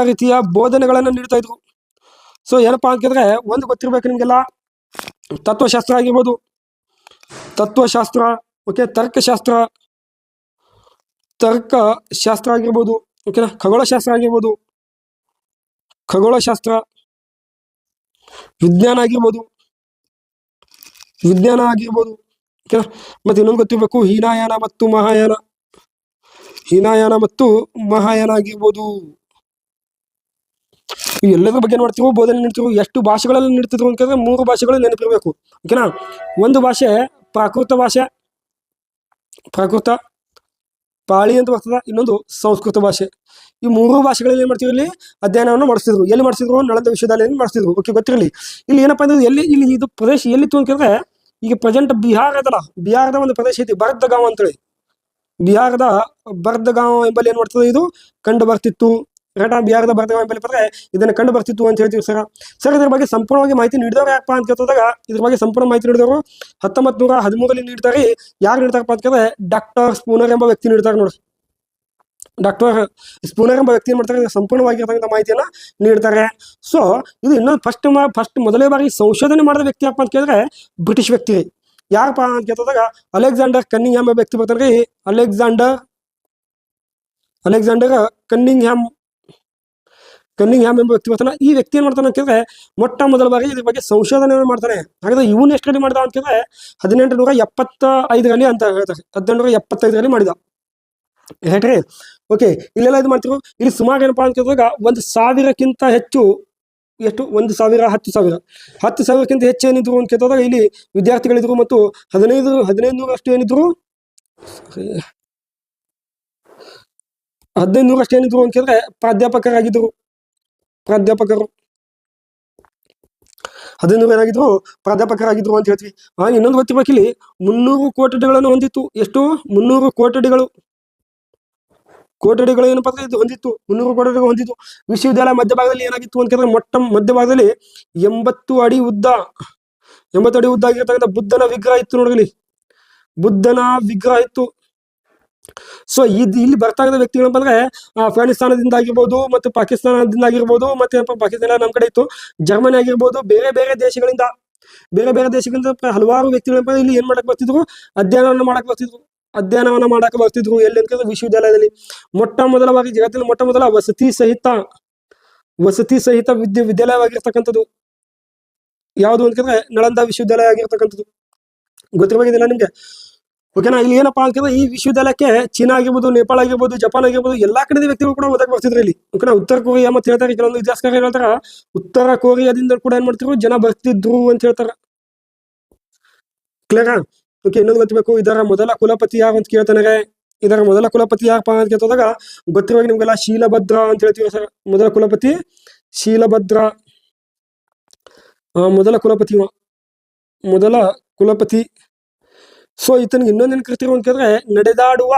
ರೀತಿಯ ಬೋಧನೆಗಳನ್ನು ನೀಡ್ತಾ ಇದ್ರು. ಸೊ ಏನಪ್ಪಾ ಅಂತಂದ್ರೆ ಒಂದು ಗೊತ್ತಿರ್ಬೇಕು ನಿಮ್ಗೆಲ್ಲ, ತತ್ವಶಾಸ್ತ್ರ ಆಗಿರ್ಬೋದು, ಓಕೆ, ತರ್ಕಶಾಸ್ತ್ರ ಆಗಿರ್ಬೋದು, ಓಕೆನಾ, ಖಗೋಳಶಾಸ್ತ್ರ ಆಗಿರ್ಬೋದು, ವಿಜ್ಞಾನ ಆಗಿರ್ಬೋದು, ಓಕೆನಾ. ಮತ್ತೆ ಇನ್ನೊಂದು ಗೊತ್ತಿರಬೇಕು, ಹೀನಾಯಾನ ಮತ್ತು ಮಹಾಯಾನ. ಹೀನಾಯಾನ ಮತ್ತು ಮಹಾಯಾನ ಆಗಿರ್ಬೋದು. ಎಲ್ಲದ್ರ ಬಗ್ಗೆ ನೋಡ್ತಿರೋ ಬೋಧನೆ ನೀಡ್ತಿರೋ ಎಷ್ಟು ಭಾಷೆಗಳಲ್ಲಿ ನೀಡ್ತಿದ್ರು ಅಂತಂದ್ರೆ 3 ಭಾಷೆಗಳು ನೆನಪಿರ್ಬೇಕು. ಓಕೆನಾ. ಒಂದು ಭಾಷೆ ಪ್ರಾಕೃತ ಭಾಷೆ, ಪ್ರಾಕೃತ ಪಾಳಿ ಅಂತ ಬರ್ತದ. ಇನ್ನೊಂದು ಸಂಸ್ಕೃತ ಭಾಷೆ. ಈ 3 ಭಾಷೆಗಳಲ್ಲಿ ಏನ್ ಮಾಡ್ತೀವಿ, ಇಲ್ಲಿ ಅಧ್ಯಯನವನ್ನು ಮಾಡಿಸ್ತಿದ್ರು. ಎಲ್ಲಿ ಮಾಡಿಸಿದ್ರು? ನಳಂದ ವಿಶ್ವವಿದ್ಯಾಲಯದಲ್ಲಿ ಮಾಡಿಸ್ತಿದ್ರು. ಓಕೆ, ಗೊತ್ತಿರಲಿ. ಇಲ್ಲಿ ಏನಪ್ಪಾ ಅಂದ್ರೆ ಇಲ್ಲಿ ಇದು ಪ್ರದೇಶ ಎಲ್ಲಿತ್ತು ಅಂತಂದ್ರೆ, ಈಗ ಪ್ರೆಸೆಂಟ್ ಬಿಹಾರ ಅದಲ್ಲ, ಬಿಹಾರದ ಒಂದು ಪ್ರದೇಶ ಐತಿ ಬರ್ದಗಾಂವ್ ಅಂತೇಳಿ. ಬಿಹಾರದ ಬರ್ದಗಾಂವ್ ಎಂಬಲ್ಲಿ ಏನ್ ಮಾಡ್ತದೆ, ಇದು ಕಂಡು ಬರ್ತಿತ್ತು. ಬಿಹಾರದ ಬರ್ದಗಾಂವ್ ಎಂಬಲ್ಲಿ ಬಂದ್ರೆ ಇದನ್ನ ಕಂಡು ಬರ್ತಿತ್ತು ಅಂತ ಹೇಳ್ತೀವಿ ಸರ್. ಇದ್ರ ಬಗ್ಗೆ ಸಂಪೂರ್ಣವಾಗಿ ಮಾಹಿತಿ ನೀಡಿದವರು ಯಾಕಪ್ಪ ಅಂತ ಕೇಳಿದಾಗ, ಇದ್ರ ಬಗ್ಗೆ ಸಂಪೂರ್ಣ ಮಾಹಿತಿ ನೀಡಿದವರು 1913 ನೀಡ್ತಾರೆ. ಯಾರು ನೀಡ್ತಾರಪ್ಪ ಅಂತ ಕೇಳಿದ್ರೆ ಡಾಕ್ಟರ್ ಸ್ಪೂನರ್ ಎಂಬ ವ್ಯಕ್ತಿ ನೀಡ್ತಾರೆ ನೋಡಿ. ಡಾಕ್ಟರ್ ಸ್ಪೂನರ್ ಎಂಬ ವ್ಯಕ್ತಿ ಏನ್ ಮಾಡ್ತಾರೆ, ಸಂಪೂರ್ಣವಾಗಿರ್ತಕ್ಕಂಥ ಮಾಹಿತಿಯನ್ನ ನೀಡ್ತಾರೆ. ಸೊ ಇದು ಇನ್ನೊಂದು ಫಸ್ಟ್ ಮೊದಲೇ ಬಾರಿ ಸಂಶೋಧನೆ ಮಾಡಿದ ವ್ಯಕ್ತಿ ಯಾಕಪ್ಪ ಅಂತ ಕೇಳಿದ್ರೆ ಬ್ರಿಟಿಷ್ ವ್ಯಕ್ತಿ. ಯಾರಪ್ಪ ಅಂತ ಕೇಳಿದಾಗ ಅಲೆಕ್ಸಾಂಡರ್ ಕನ್ನಿಂಗ್ಹ್ಯಾಮ್ ಎಂಬ ವ್ಯಕ್ತಿ ಬರ್ತಾರೆ. ಅಲೆಕ್ಸಾಂಡರ್ ಕನ್ನಿಂಗ್ಹ್ಯಾಮ್ ಎಂಬ ವ್ಯಕ್ತಿ ಬರ್ತಾನೆ. ಈ ವ್ಯಕ್ತಿ ಏನ್ ಮಾಡ್ತಾನೆ ಅಂತ ಕೇಳಿದ್ರೆ ಮೊಟ್ಟ ಮೊದಲ ಬಾರಿ ಇದ್ರ ಬಗ್ಗೆ ಸಂಶೋಧನೆಯನ್ನು ಮಾಡ್ತಾನೆ. ಹಾಗಾದ್ರೆ ಇವನ್ ಎಷ್ಟು ರೆಡಿ ಮಾಡಿದ ಅಂತ ಕೇಳಿದ್ರೆ 1875ರಲ್ಲಿ ಅಂತ ಹೇಳ್ತಾರೆ. 1875ರಲ್ಲಿ ಮಾಡಿದ. ಹೇಳ್ರಿ. ಓಕೆ, ಇಲ್ಲೆಲ್ಲ ಇದು ಮಾಡ್ತಿರು. ಇಲ್ಲಿ ಸುಮಾರು ಏನಪ್ಪಾ ಅಂತ ಕೇಳಿದಾಗ 1,000ಕ್ಕಿಂತ ಹೆಚ್ಚು, ಎಷ್ಟು 1,000 10,000ಕ್ಕಿಂತ ಹೆಚ್ಚು ಏನಿದ್ರು ಅಂತ ಕೇಳಿದಾಗ ಇಲ್ಲಿ ವಿದ್ಯಾರ್ಥಿಗಳಿದ್ರು. ಮತ್ತು 1500 ಅಷ್ಟು ಏನಿದ್ರು, 1500 ಅಷ್ಟು ಏನಿದ್ರು ಅಂತ ಕೇಳಿದ್ರೆ ಪ್ರಾಧ್ಯಾಪಕರು 1500 ಏನಾಗಿದ್ರು, ಪ್ರಾಧ್ಯಾಪಕರಾಗಿದ್ರು ಅಂತ ಹೇಳ್ತೀವಿ. ಇನ್ನೊಂದು ಗೊತ್ತಿರ್ಬೇಕು, ಇಲ್ಲಿ 300 ಕೊಠಡಿಗಳನ್ನು ಹೊಂದಿತ್ತು. ಎಷ್ಟು? 300 ಕೊಠಡಿಗಳು ಏನಪ್ಪಾ ಅಂದ್ರೆ ಇದು ಹೊಂದಿತ್ತು. 300 ಕೊಠಡಿಗಳು ಹೊಂದಿತ್ತು. ವಿಶ್ವವಿದ್ಯಾಲಯ ಮಧ್ಯಭಾಗದಲ್ಲಿ ಏನಾಗಿತ್ತು ಅಂತ ಕೇಳಿದ್ರೆ ಮಧ್ಯಭಾಗದಲ್ಲಿ 80 ಅಡಿ ಉದ್ದ ಆಗಿರ್ತಕ್ಕಂಥ ಬುದ್ಧನ ವಿಗ್ರಹ ಇತ್ತು ನೋಡ್ರಿ. ಬುದ್ಧನ ವಿಗ್ರಹ ಇತ್ತು. ಸೊ ಇಲ್ಲಿ ಬರ್ತಾ ಇದ್ದ ವ್ಯಕ್ತಿಗಳಪ್ಪ ಅಂದ್ರೆ ಅಫ್ಘಾನಿಸ್ತಾನದಿಂದ ಆಗಿರ್ಬೋದು, ಮತ್ತು ಪಾಕಿಸ್ತಾನದಿಂದ ಆಗಿರ್ಬೋದು, ಮತ್ತೆ ಪಾಕಿಸ್ತಾನ ನಮ್ಮ ಕಡೆ ಇತ್ತು, ಜರ್ಮನಿ ಆಗಿರ್ಬೋದು, ಬೇರೆ ಬೇರೆ ದೇಶಗಳಿಂದ ಹಲವಾರು ವ್ಯಕ್ತಿಗಳಪ್ಪ ಇಲ್ಲಿ ಏನ್ ಮಾಡಕ್ ಬರ್ತಿದ್ರು, ಅಧ್ಯಯನವನ್ನು ಮಾಡಕ್ ಬರ್ತಿದ್ರು. ಎಲ್ಲಿ ಅಂತ ವಿಶ್ವವಿದ್ಯಾಲಯದಲ್ಲಿ ಮೊಟ್ಟ ಮೊದಲ ಬಾರಿ ಜಗತ್ತಿನ ಮೊಟ್ಟ ಮೊದಲ ವಸತಿ ಸಹಿತ ವಿದ್ಯಾಲಯವಾಗಿರ್ತಕ್ಕಂಥದ್ದು ಯಾವುದು ಅಂತಂದ್ರೆ ನಳಂದ ವಿಶ್ವವಿದ್ಯಾಲಯ ಆಗಿರ್ತಕ್ಕಂಥದ್ದು. ಗೊತ್ತಿರಬೇಕಿಲ್ಲ ನಿಮ್ಗೆ. ಓಕೆನಾ. ಇಲ್ಲಿ ಏನಪ್ಪಾ ಅಂತಂದ್ರೆ ಈ ವಿಶ್ವವಿದ್ಯಾಲಯಕ್ಕೆ ಚೀನಾ ಆಗಿರ್ಬೋದು, ನೇಪಾಳ ಆಗಿರ್ಬೋದು, ಜಪಾನ್ ಆಗಿರ್ಬೋದು ಎಲ್ಲಾ ಕಡೆದ ವ್ಯಕ್ತಿಗಳು ಕೂಡ ಓದಕ್ ಬರ್ತಿದ್ರು ಇಲ್ಲಿ. ಓಕೆನಾ. ಉತ್ತರ ಕೊರಿಯಾ ಮತ್ತೆ ಹೇಳ್ತಾರೆ, ಕೆಲವೊಂದು ಇತಿಹಾಸಕಾರ ಹೇಳ್ತಾರ ಉತ್ತರ ಕೊರಿಯಾದಿಂದ ಕೂಡ ಏನ್ ಮಾಡ್ತಿದ್ರು, ಜನ ಬರ್ತಿದ್ರು ಅಂತ ಹೇಳ್ತಾರ. ಕ್ಲಿಯರಾ? ಓಕೆ, ಇನ್ನೊಂದು ಗೊತ್ತಬೇಕು, ಇದರ ಮೊದಲ ಕುಲಪತಿ ಯಾರು ಅಂತ ಕೇಳ್ತಾನೆ. ಇದರ ಮೊದಲ ಕುಲಪತಿ ಯಾರಪ್ಪ ಅಂತ ಕೇಳ್ತಾಗ ಗೊತ್ತಿರುವಾಗ ನಿಮ್ಗೆಲ್ಲ ಶೀಲಭದ್ರ ಅಂತ ಹೇಳ್ತೀವಿ ಸರ್. ಮೊದಲ ಕುಲಪತಿ ಶೀಲಭದ್ರ, ಮೊದಲ ಕುಲಪತಿ. ಸೊ ಈತನಿಗೆ ಇನ್ನೊಂದೇನು ಕರಿತೀವಿ ಅಂತ ಕೇಳಿದ್ರೆ ನಡೆದಾಡುವ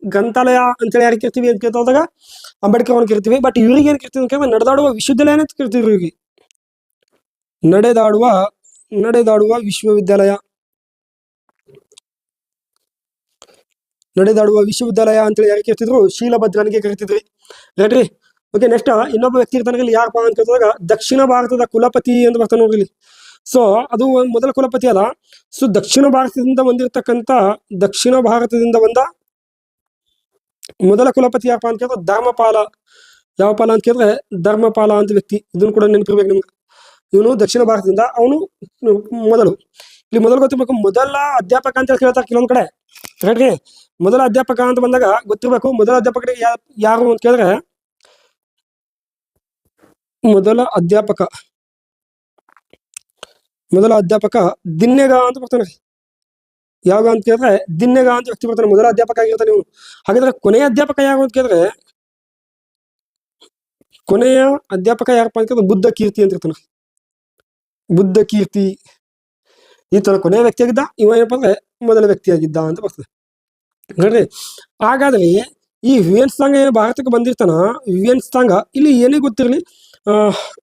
ಗ್ರಂಥಾಲಯ ಅಂತೇಳಿ ಯಾರಿಗೆ ಕರಿತೀವಿ ಅಂತ ಕೇಳ್ತಾಗ ಅಂಬೇಡ್ಕರ್ ಅವ್ನ ಕರಿತೀವಿ. ಬಟ್ ಇವ್ರಿಗೆ ಏನ್ ಕರಿತೀವಿ ಅಂತ ಕೇಳಿದ್ರೆ ನಡೆದಾಡುವ ವಿಶ್ವವಿದ್ಯಾಲಯ ಅಂತ ಕರಿತೀವಿ ಇವ್ರಿಗೆ. ನಡೆದಾಡುವ ವಿಶ್ವವಿದ್ಯಾಲಯ ಅಂತೇಳಿ ಯಾರಿಗೆ ಕರಿತಿದ್ರು, ಶೀಲಭದ್ರನಿಗೆ ಕರಿತಿದ್ರಿ. ರೈಟ್ರಿ. ಓಕೆ, ನೆಕ್ಸ್ಟ್ ಇನ್ನೊಬ್ಬ ವ್ಯಕ್ತಿ ಇರ್ತಾನೆ ಇಲ್ಲಿ. ಯಾರಪ್ಪ ಅಂತ ಕೇಳಿದಾಗ ದಕ್ಷಿಣ ಭಾರತದ ಕುಲಪತಿ ಅಂತ ಬರ್ತಾನೆ ನೋಡ್ರಿ. ಸೊ ಅದು ಮೊದಲ ಕುಲಪತಿ ಅಲ್ಲ. ಸೊ ದಕ್ಷಿಣ ಭಾರತದಿಂದ ಬಂದ ಮೊದಲ ಕುಲಪತಿ ಯಾರಪ್ಪ ಅಂತ ಕೇಳಿದ್ರೆ ಧರ್ಮಪಾಲ. ಯಾವ ಪಾಲ ಅಂತ ಕೇಳಿದ್ರೆ ಧರ್ಮಪಾಲ ಅಂತ ವ್ಯಕ್ತಿ. ಇದನ್ನು ಕೂಡ ನೆನಪಿರ್ಬೇಕು ನಿಮ್ಗೆ. ಇವನು ದಕ್ಷಿಣ ಭಾರತದಿಂದ, ಅವನು ಇಲ್ಲಿ ಮೊದಲು ಗೊತ್ತಿರ್ಬೇಕು, ಮೊದಲ ಅಧ್ಯಾಪಕ ಅಂತ ಕೇಳ್ತಾರೆ ಕೆಲವೊಂದ್ ಕಡೆ. ರೈಟ್ರಿ. ಮೊದಲ ಅಧ್ಯಾಪಕ ಅಂತ ಬಂದಾಗ ಗೊತ್ತಿರ್ಬೇಕು, ಮೊದಲ ಅಧ್ಯಾಪಕರಿಗೆ ಯಾರು ಅಂತ ಕೇಳಿದ್ರೆ ಮೊದಲ ಅಧ್ಯಾಪಕ ದಿನ್ನೆಗ ಅಂತ ಬರ್ತಾನೆ. ಯಾವಾಗ ಅಂತ ಕೇಳಿದ್ರೆ ದಿನ್ನೆಗ ಅಂತ ವ್ಯಕ್ತಿ ಬರ್ತಾನೆ, ಮೊದಲ ಅಧ್ಯಾಪಕ ಆಗಿರ್ತಾನೆ ಇವನು. ಹಾಗಾದ್ರೆ ಕೊನೆಯ ಅಧ್ಯಾಪಕ ಯಾರು ಅಂತ ಕೇಳಿದ್ರೆ ಯಾರಪ್ಪ ಅಂತ ಕೇಳಿದ್ರೆ ಬುದ್ಧ ಕೀರ್ತಿ ಅಂತ ಇರ್ತಾನೆ. ಬುದ್ಧ ಕೀರ್ತಿ ಈತನ ಕೊನೆಯ ವ್ಯಕ್ತಿ ಆಗಿದ್ದ, ಇವ ಏನಪ್ಪ ಅಂದ್ರೆ ಮೊದಲ ವ್ಯಕ್ತಿಯಾಗಿದ್ದ ಅಂತ ಬರ್ತದೆ. ನೋಡ್ರಿ. ಹಾಗಾದ್ರೆ ಈ ಹ್ಯೂಯೆನ್ ಏನು ಭಾರತಕ್ಕೆ ಬಂದಿರ್ತಾನ, ಹ್ಯೂಯೆನ್ ಇಲ್ಲಿ ಏನೇ ಗೊತ್ತಿರಲಿ,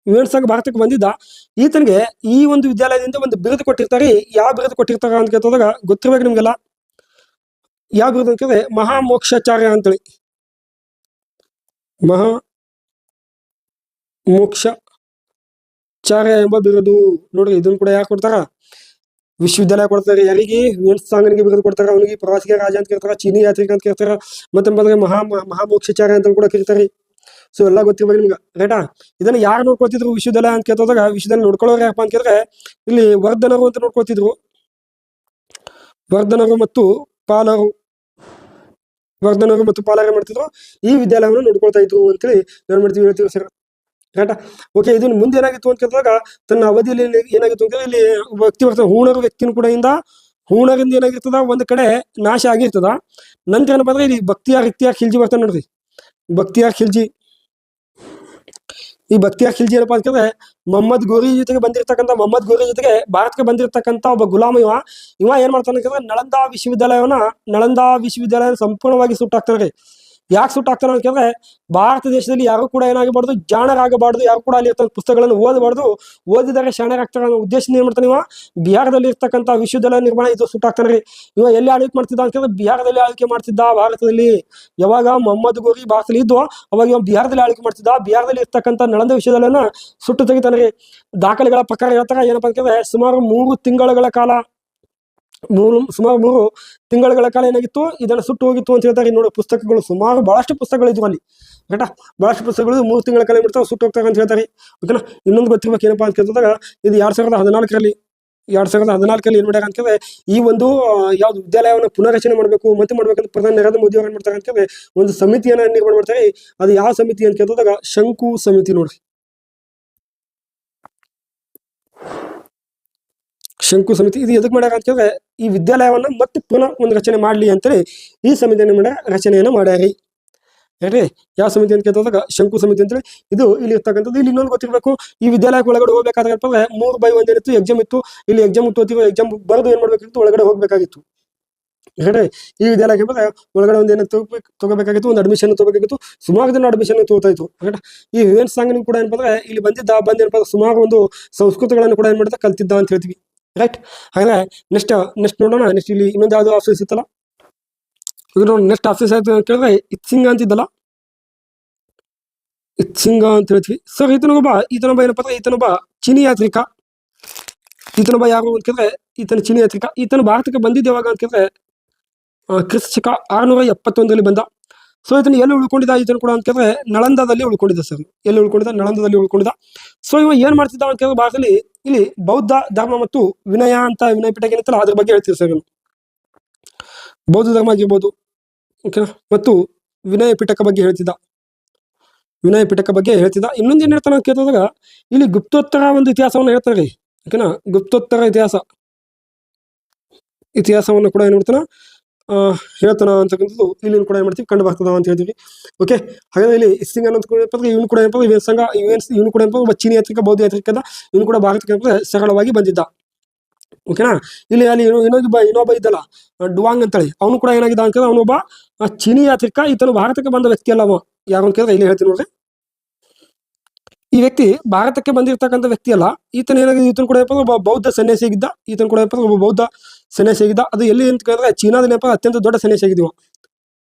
ಹ್ಯೂಯೆನ್ ಭಾರತಕ್ಕೆ ಬಂದಿದ್ದ. ಈತನಿಗೆ ಈ ಒಂದು ವಿದ್ಯಾಲಯದಿಂದ ಒಂದು ಬಿರುದು ಕೊಟ್ಟಿರ್ತಾರೆ. ಯಾವ ಬಿರುದು ಕೊಟ್ಟಿರ್ತಾರ ಅಂತ ಕೇಳಿದಾಗ ಗೊತ್ತಿರ್ಬೇಕು ನಿಮ್ಗೆಲ್ಲ. ಯಾವ ಬಿರುದು ಅಂತ ಕೇಳಿದ್ರೆ ಮಹಾಮೋಕ್ಷಾಚಾರ್ಯ ಅಂತೇಳಿ. ಮಹಾಮೋಕ್ಷಾಚಾರ್ಯ ಎಂಬ ಬಿರುದು. ನೋಡ್ರಿ, ಇದನ್ನು ಕೂಡ ಯಾರು ಕೊಡ್ತಾರ? ವಿಶ್ವವಿದ್ಯಾಲಯ ಕೊಡ್ತಾರೆ. ಯಾರಿಗೆ? ಹ್ಯೂಯೆನ್ ಬಿರುದು ಕೊಡ್ತಾರೆ. ಅವನಿಗೆ ಪ್ರವಾಸಿಗ ರಾಜ ಅಂತ ಕೇಳ್ತಾರ, ಚೀನಿ ಯಾತ್ರಿಕ ಅಂತ ಕೇಳ್ತಾರ, ಮತ್ತೆ ಮಹಾಮೋಕ್ಷಾಚಾರ್ಯ ಅಂತ ಕೂಡ ಕರೀತಾರೆ. ಸೊ ಎಲ್ಲ ಗೊತ್ತಿರ್ಬೇಕು ನಿಮ್ಗೆ. ರೈಟಾ? ಇದನ್ನ ಯಾರು ನೋಡ್ಕೊತಿದ್ರು ವಿಶ್ವವಿದ್ಯಾಲಯ ಅಂತ ಕೇಳ್ದಾಗ, ವಿಶ್ವವಿದ್ಯಾಲಯ ನೋಡ್ಕೊಳ್ಳೋರು ಯಾರಪ್ಪ ಅಂತ ಕೇಳಿದ್ರೆ ಇಲ್ಲಿ ವರ್ಧನರು ಅಂತ ನೋಡ್ಕೊತಿದ್ರು. ವರ್ಧನರು ಮತ್ತು ಪಾಲರು ಮಾಡ್ತಿದ್ರು ಈ ವಿದ್ಯಾಲಯವನ್ನು ನೋಡ್ಕೊಳ್ತಾ ಇದ್ರು ಅಂತೇಳಿ ನಾನು ಮಾಡ್ತೀವಿ ಹೇಳ್ತೀವಿ ಸರ್. ಕರೆಕ್ಟಾ? ಓಕೆ, ಇದನ್ನು ಮುಂದೆ ಏನಾಗಿತ್ತು ಅಂತ ಕೇಳಿದಾಗ ತನ್ನ ಅವಧಿಯಲ್ಲಿ ಏನಾಗಿತ್ತು ಅಂತ ಇಲ್ಲಿ ವ್ಯಕ್ತಿ ಬರ್ತಾರೆ ಹೂಣರು ವ್ಯಕ್ತಿನೂ ಕೂಡ ಹೂಣರಿಂದ ಏನಾಗಿರ್ತದ ಒಂದು ಕಡೆ ನಾಶ ಆಗಿರ್ತದ. ನಂತರ ಏನಪ್ಪ ಅಂದ್ರೆ ಇಲ್ಲಿ ಬಕ್ತಿಯಾರ್ ಖಿಲ್ಜಿ ಬರ್ತಾನೆ ನೋಡ್ರಿ. ಬಕ್ತಿಯಾರ್ ಖಿಲ್ಜಿ ಏನಪ್ಪಾ ಅಂತಂದ್ರೆ ಮೊಹಮ್ಮದ್ ಗೋರಿ ಜೊತೆಗೆ ಭಾರತಕ್ಕೆ ಬಂದಿರತಕ್ಕಂತ ಒಬ್ಬ ಗುಲಾಮ. ಇವ ಏನ್ ಮಾಡ್ತಾನೆ ಅಂತಂದ್ರೆ ನಳಂದಾ ವಿಶ್ವವಿದ್ಯಾಲಯ ಸಂಪೂರ್ಣವಾಗಿ ಸುಟ್ಟಾಕ್ತಾನೆ. ಯಾಕೆ ಸುಟ್ಟಾಕ್ತಾನೆ ಅಂತಂದ್ರೆ ಭಾರತ ದೇಶದಲ್ಲಿ ಯಾರು ಕೂಡ ಏನಾಗಬಾರ್ದು, ಜಾಣರಾಗಬಾರ್ದು, ಯಾರು ಕೂಡ ಅಲ್ಲಿ ಇರ್ತಕ್ಕಂಥ ಪುಸ್ತಕಗಳನ್ನು ಓದಬಾರ್ದು, ಓದಿದರೆ ಶಾಣರಾಗ್ತಾರೆ ಅನ್ನೋ ಉದ್ದೇಶದಿಂದ ಏನ್ ಮಾಡ್ತಾನೆ ಇವ ಬಿಹಾರದಲ್ಲಿ ಇರ್ತಕ್ಕಂಥ ವಿಶ್ವವಿದ್ಯಾಲಯ ನಿರ್ಮಾಣ ಇದು ಸುಟ್ಟಾಕ್ತಾನೆ. ಇವ ಎಲ್ಲಿ ಆಳ್ವಿಕೆ ಮಾಡ್ತಿದ್ದ ಅಂತಂದ್ರೆ ಬಿಹಾರದಲ್ಲಿ ಆಳ್ವಿಕೆ ಮಾಡ್ತಿದ್ದ. ಭಾರತದಲ್ಲಿ ಯಾವಾಗ ಮೊಹಮ್ಮದ್ ಗೋರಿ ಭಾರತದಲ್ಲಿ ಇದ್ವು ಅವಾಗ ಇವ ಬಿಹಾರದಲ್ಲಿ ಆಳ್ವಿಕೆ ಮಾಡ್ತಿದ್ದ. ಬಿಹಾರದಲ್ಲಿ ಇರ್ತಕ್ಕಂಥ ನಳಂದ ವಿಶ್ವವಿದ್ಯಾಲಯನ ಸುಟ್ಟು ತೆಗಿತಾನೆ. ದಾಖಲೆಗಳ ಪ್ರಕಾರ ಹೇಳ್ತಾರೆ ಏನಪ್ಪಾ ಅಂತಂದ್ರೆ ಸುಮಾರು 3 ತಿಂಗಳ ಕಾಲ ಏನಾಗಿತ್ತು, ಇದನ್ನ ಸುಟ್ಟು ಹೋಗಿತ್ತು ಅಂತ ಹೇಳ್ತಾರೆ. ನೋಡಿ, ಪುಸ್ತಕಗಳು ಬಹಳಷ್ಟು ಪುಸ್ತಕಗಳು ಇದ್ವು ಅಲ್ಲಿ. ಕರೆಕ್ಟಾ? ಬಹಳಷ್ಟು ಪುಸ್ತಕಗಳು 3 ತಿಂಗಳ ಕಾಲ ಬಿಡ್ತಾವೆ, ಸುಟ್ಟು ಹೋಗ್ತಾರೆ ಅಂತ ಹೇಳ್ತಾರೆ. ಓಕೆನಾ? ಇನ್ನೊಂದು ಗೊತ್ತಿರ್ಬೇಕು ಏನಪ್ಪಾ ಅಂತ ಕೇಳಿದಾಗ ಇದು 2014ರಲ್ಲಿ ಏನ್ ಮಾಡ್ಯಾರ ಅಂತಂದ್ರೆ ಈ ಒಂದು ಯಾವ್ದು ವಿದ್ಯಾಲಯವನ್ನು ಪುನರ್ರಚನೆ ಮಾಡ್ಬೇಕಂತ ಪ್ರಧಾನಿ ನರೇಂದ್ರ ಮೋದಿ ಅವ್ರು ಏನ್ ಮಾಡ್ತಾರೆ ಅಂತಂದ್ರೆ ಒಂದು ಸಮಿತಿಯನ್ನ ನಿರ್ಮಾಣ ಮಾಡ್ತಾರೆ. ಅದು ಯಾವ ಸಮಿತಿ ಅಂತ ಕೇಳಿದಾಗ ಶಂಕು ಸಮಿತಿ. ನೋಡ್ರಿ, ಶಂಕು ಸಮಿತಿ. ಇದು ಎದಕ್ ಮಾಡ್ಯಾರ ಅಂತಂದ್ರೆ ಈ ವಿದ್ಯಾಲಯವನ್ನ ಮತ್ತೆ ಪುನಃ ಒಂದು ರಚನೆ ಮಾಡ್ಲಿ ಅಂತೇಳಿ ಈ ಸಮಿತಿಯನ್ನು ರಚನೆಯನ್ನು ಮಾಡ್ಯಾರಿ. ಹೇಳ್ರಿ, ಯಾವ ಸಮಿತಿ ಅಂತ ಕೇಳಿದಾಗ ಶಂಕು ಸಮಿತಿ ಅಂತೇಳಿ. ಇದು ಇಲ್ಲಿ ಇರ್ತಕ್ಕಂಥದ್ದು. ಇಲ್ಲಿ ಇನ್ನೊಂದು ಗೊತ್ತಿರ್ಬೇಕು, ಈ ವಿದ್ಯಾಲಯಕ್ಕೆ ಒಳಗಡೆ ಹೋಗ್ಬೇಕಾದ್ರೆ 3/1 ಏನಿತ್ತು, ಎಕ್ಸಾಮ್ ಇತ್ತು. ಇಲ್ಲಿ ಎಕ್ಸಾಮ್ ಬರೆದು ಏನ್ ಮಾಡ್ಬೇಕಿತ್ತು, ಒಳಗಡೆ ಹೋಗ್ಬೇಕಾಗಿತ್ತು. ಹೇಳ್ರಿ, ಈ ವಿದ್ಯಾಲಯಕ್ಕೆ ಒಳಗಡೆ ಒಂದು ಏನಂತ ತಗೋಬೇಕಾಗಿತ್ತು, ಒಂದು ಅಡ್ಮಿಷನ್ ತಗೋಬೇಕಾಗಿತ್ತು. ಸುಮಾರು ಜನ ಅಡ್ಮಿಷನ್ ತಗೋತಾ ಇತ್ತು. ಈ ವಿವೇನ್ ಸಾಂಗ್ ಕೂಡ ಏನಪ್ಪ ಇಲ್ಲಿ ಬಂದೇನಪ್ಪ ಸುಮಾರು ಒಂದು ಸಂಸ್ಕೃತಿಗಳನ್ನು ಕೂಡ ಏನ್ ಮಾಡ್ತಾ ಕಲ್ತಿದ್ದ ಅಂತ ಹೇಳ್ತೀವಿ. ರೈಟ್? ಹಾಗಾದ್ರೆ ನೆಕ್ಸ್ಟ್ ನೋಡೋಣ. ನೆಕ್ಸ್ಟ್ ಇಲ್ಲಿ ಇನ್ನೊಂದು ಯಾವ್ದು ಆಫೀಸ್ ಇತ್ತಲ್ಲ, ಇದು ನೆಕ್ಸ್ಟ್ ಆಫೀಸ್ ಆಯ್ತು ಕೇಳಿದ್ರೆ ಇತ್ಸಿಂಗ ಅಂತಿದ್ದಲ್ಲ, ಇತ್ಸಿಂಗ ಅಂತ ಹೇಳ್ತೀವಿ. ಸರ್ ಈತನೊಬ್ಬ ಏನಪ್ಪ ಅಂದ್ರೆ ಈತನೊಬ್ಬ ಚೀನಿ ಯಾತ್ರಿಕ. ಈತನೊಬ್ಬ ಯಾರು ಅಂತ ಕೇಳಿದ್ರೆ ಈತನ ಚೀನಿ ಯಾತ್ರಿಕ. ಈತನ ಭಾರತಕ್ಕೆ ಬಂದಿದ್ದ ಯಾವಾಗ ಅಂತ ಕೇಳಿದ್ರೆ ಕ್ರಿಸ್ತಕ 671ರಲ್ಲಿ ಬಂದ. ಸೊ ಇದನ್ನ ಎಲ್ಲಿ ಉಳ್ಕೊಂಡಿದ್ದ ಈತನ ಕೂಡ ಅಂತ ಕೇಳಿದ್ರೆ ನಳಂದದಲ್ಲಿ ಉಳ್ಕೊಂಡಿದ್ದ. ಸರ್ ಎಲ್ಲಿ ಉಳ್ಕೊಂಡಿದ್ದ? ನಳಂದದಲ್ಲಿ ಉಳ್ಕೊಂಡಿದ್ದ. ಸೊ ಇವ ಏನ್ ಮಾಡ್ತಿದ್ದ ಅಂತ ಕೇಳಿದ್ರೆ ಭಾರತದಲ್ಲಿ ಇಲ್ಲಿ ಬೌದ್ಧ ಧರ್ಮ ಮತ್ತು ವಿನಯ ಪೀಠ ಏನಿತ್ತಲ್ಲ ಅದ್ರ ಬಗ್ಗೆ ಹೇಳ್ತೀವಿ ಸರ್. ಬೌದ್ಧ ಧರ್ಮ ಆಗಿರ್ಬೋದು, ಓಕೆನಾ, ಮತ್ತು ವಿನಯ ಪೀಠಕ ಬಗ್ಗೆ ಹೇಳ್ತಿದ್ದ. ಇನ್ನೊಂದು ಏನ್ ಹೇಳ್ತಾನೆ ಅಂತ ಕೇಳಿದಾಗ ಇಲ್ಲಿ ಗುಪ್ತೋತ್ತರ ಒಂದು ಇತಿಹಾಸವನ್ನು ಹೇಳ್ತಾರೆ. ಓಕೆನಾ? ಗುಪ್ತೋತ್ತರ ಇತಿಹಾಸವನ್ನು ಕೂಡ ಏನ್ ಮಾಡ್ತಾನ ಹೇಳ್ತಾನ ಅಂತಕ್ಕಂಥದ್ದು ಇಲ್ಲಿ ಕೂಡ ಏನ್ ಮಾಡ್ತೀವಿ ಕಂಡು ಬರ್ತದ ಅಂತ ಹೇಳ್ತೀವಿ. ಓಕೆ, ಹಾಗಾದ್ರೆ ಇಲ್ಲಿ ಸಿಂಗ್ ಅನ್ನೋದು ಇವನು ಕೂಡ ಇವನು ಕೂಡ ಚೀನಿ ಯಾತ್ರಿಕ, ಬೌದ್ಧ ಯಾತ್ರಿಕದ. ಇವನು ಕೂಡ ಭಾರತಕ್ಕೆ ಸರಳವಾಗಿ ಬಂದಿದ್ದ. ಓಕೆನಾ? ಇಲ್ಲಿ ಇನ್ನೊಬ್ಬ ಇದ್ದಲ್ಲ ಡುವಾಂಗ್ ಅಂತೇಳಿ, ಅವನು ಕೂಡ ಏನಾಗಿದ್ದ ಅಂತ ಅವನೊಬ್ಬ ಚೀನಿ ಯಾತ್ರಿಕ. ಈತನು ಭಾರತಕ್ಕೆ ಬಂದ ವ್ಯಕ್ತಿ ಅಲ್ಲ. ಅವ ಯಾರು ಅಂತ ಕೇಳಿದ್ರೆ ಇಲ್ಲಿ ಹೇಳ್ತೀನಿ ನೋಡ್ರಿ. ಈ ವ್ಯಕ್ತಿ ಭಾರತಕ್ಕೆ ಬಂದಿರತಕ್ಕಂಥ ವ್ಯಕ್ತಿ ಅಲ್ಲ. ಈತನ ಏನಾಗಿದೆ, ಈತನ ಕೂಡ ಒಬ್ಬ ಬೌದ್ಧ ಸನ್ಯಾಸಿಯಾಗಿದ್ದ. ಅದು ಎಲ್ಲಿ ಅಂತ ಕೇಳಿದ್ರೆ ಚೀನಾದಲ್ಲಿ ಅತ್ಯಂತ ದೊಡ್ಡ ಸನ್ಯಾಸಿಯಾಗಿದ್ದೀವ.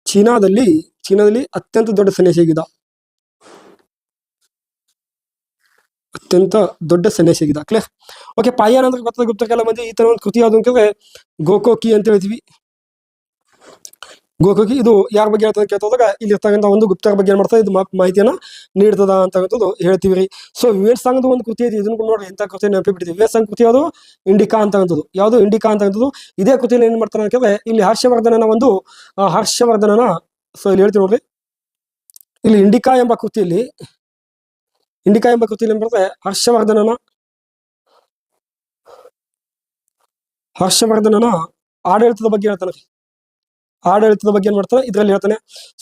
ಚೀನಾದಲ್ಲಿ ಅತ್ಯಂತ ದೊಡ್ಡ ಸನ್ಯಾಸಿಯಾಗಿದ್ದ. ಕ್ಲಿಯರ್? ಓಕೆ, ಪಾಯನ್ ಅಂದ್ರೆ ಗೊತ್ತಾಗ ಗುಪ್ತಕ್ಕೆಲ್ಲ ಮಂದಿ. ಈತನ ಒಂದು ಕೃತಿ ಯಾವ್ದು ಅಂತಂದ್ರೆ ಗೋಕೋಕಿ ಅಂತ ಹೇಳ್ತೀವಿ. ಇದು ಯಾರ ಬಗ್ಗೆ ಹೇಳ್ತದೆ ಕೇಳ್ತದಾಗ ಇಲ್ಲಿ ಇರ್ತಕ್ಕಂಥ ಒಂದು ಗುಪ್ತರ ಬಗ್ಗೆ ಏನ್ ಮಾಡ್ತದೆ, ಇದು ಮಾಹಿತಿಯನ್ನ ನೀಡ್ತದ ಅಂತಕ್ಕಂಥದ್ದು ಹೇಳ್ತೀವಿ ರೀ. ಸೊ ವಿವೇಕ್ ಸಾಂಗ್ದು ಒಂದು ಕೃತಿ ಐತಿ. ಇದನ್ನು ನೋಡ್ರಿ ಎಂತ ಕೃತಿ ನೆನಪಿಬಿಡ್ತೀವಿ. ವಿವೇಕ್ ಸಾಂಗ್ ಕೃತಿ ಯಾವುದು? ಇಂಡಿಕಾ ಅಂತಕ್ಕಂಥದ್ದು. ಇದೇ ಕೃತಿಯಲ್ಲಿ ಏನ್ ಮಾಡ್ತಾನೆ ಅಂತಂದ್ರೆ ಇಲ್ಲಿ ಹರ್ಷವರ್ಧನನ ಸೊ ಇಲ್ಲಿ ಹೇಳ್ತೀವಿ ನೋಡ್ರಿ. ಇಲ್ಲಿ ಇಂಡಿಕಾ ಎಂಬ ಕೃತಿಯಲ್ಲಿ ಏನ್ ಬರ್ತದೆ, ಹರ್ಷವರ್ಧನನ ಆಡಳಿತದ ಬಗ್ಗೆ ಹೇಳ್ತಾನೆ. ಏನ್ ಮಾಡ್ತಾನೆ ಇದ್ರಲ್ಲಿ ಹೇಳ್ತಾನೆ.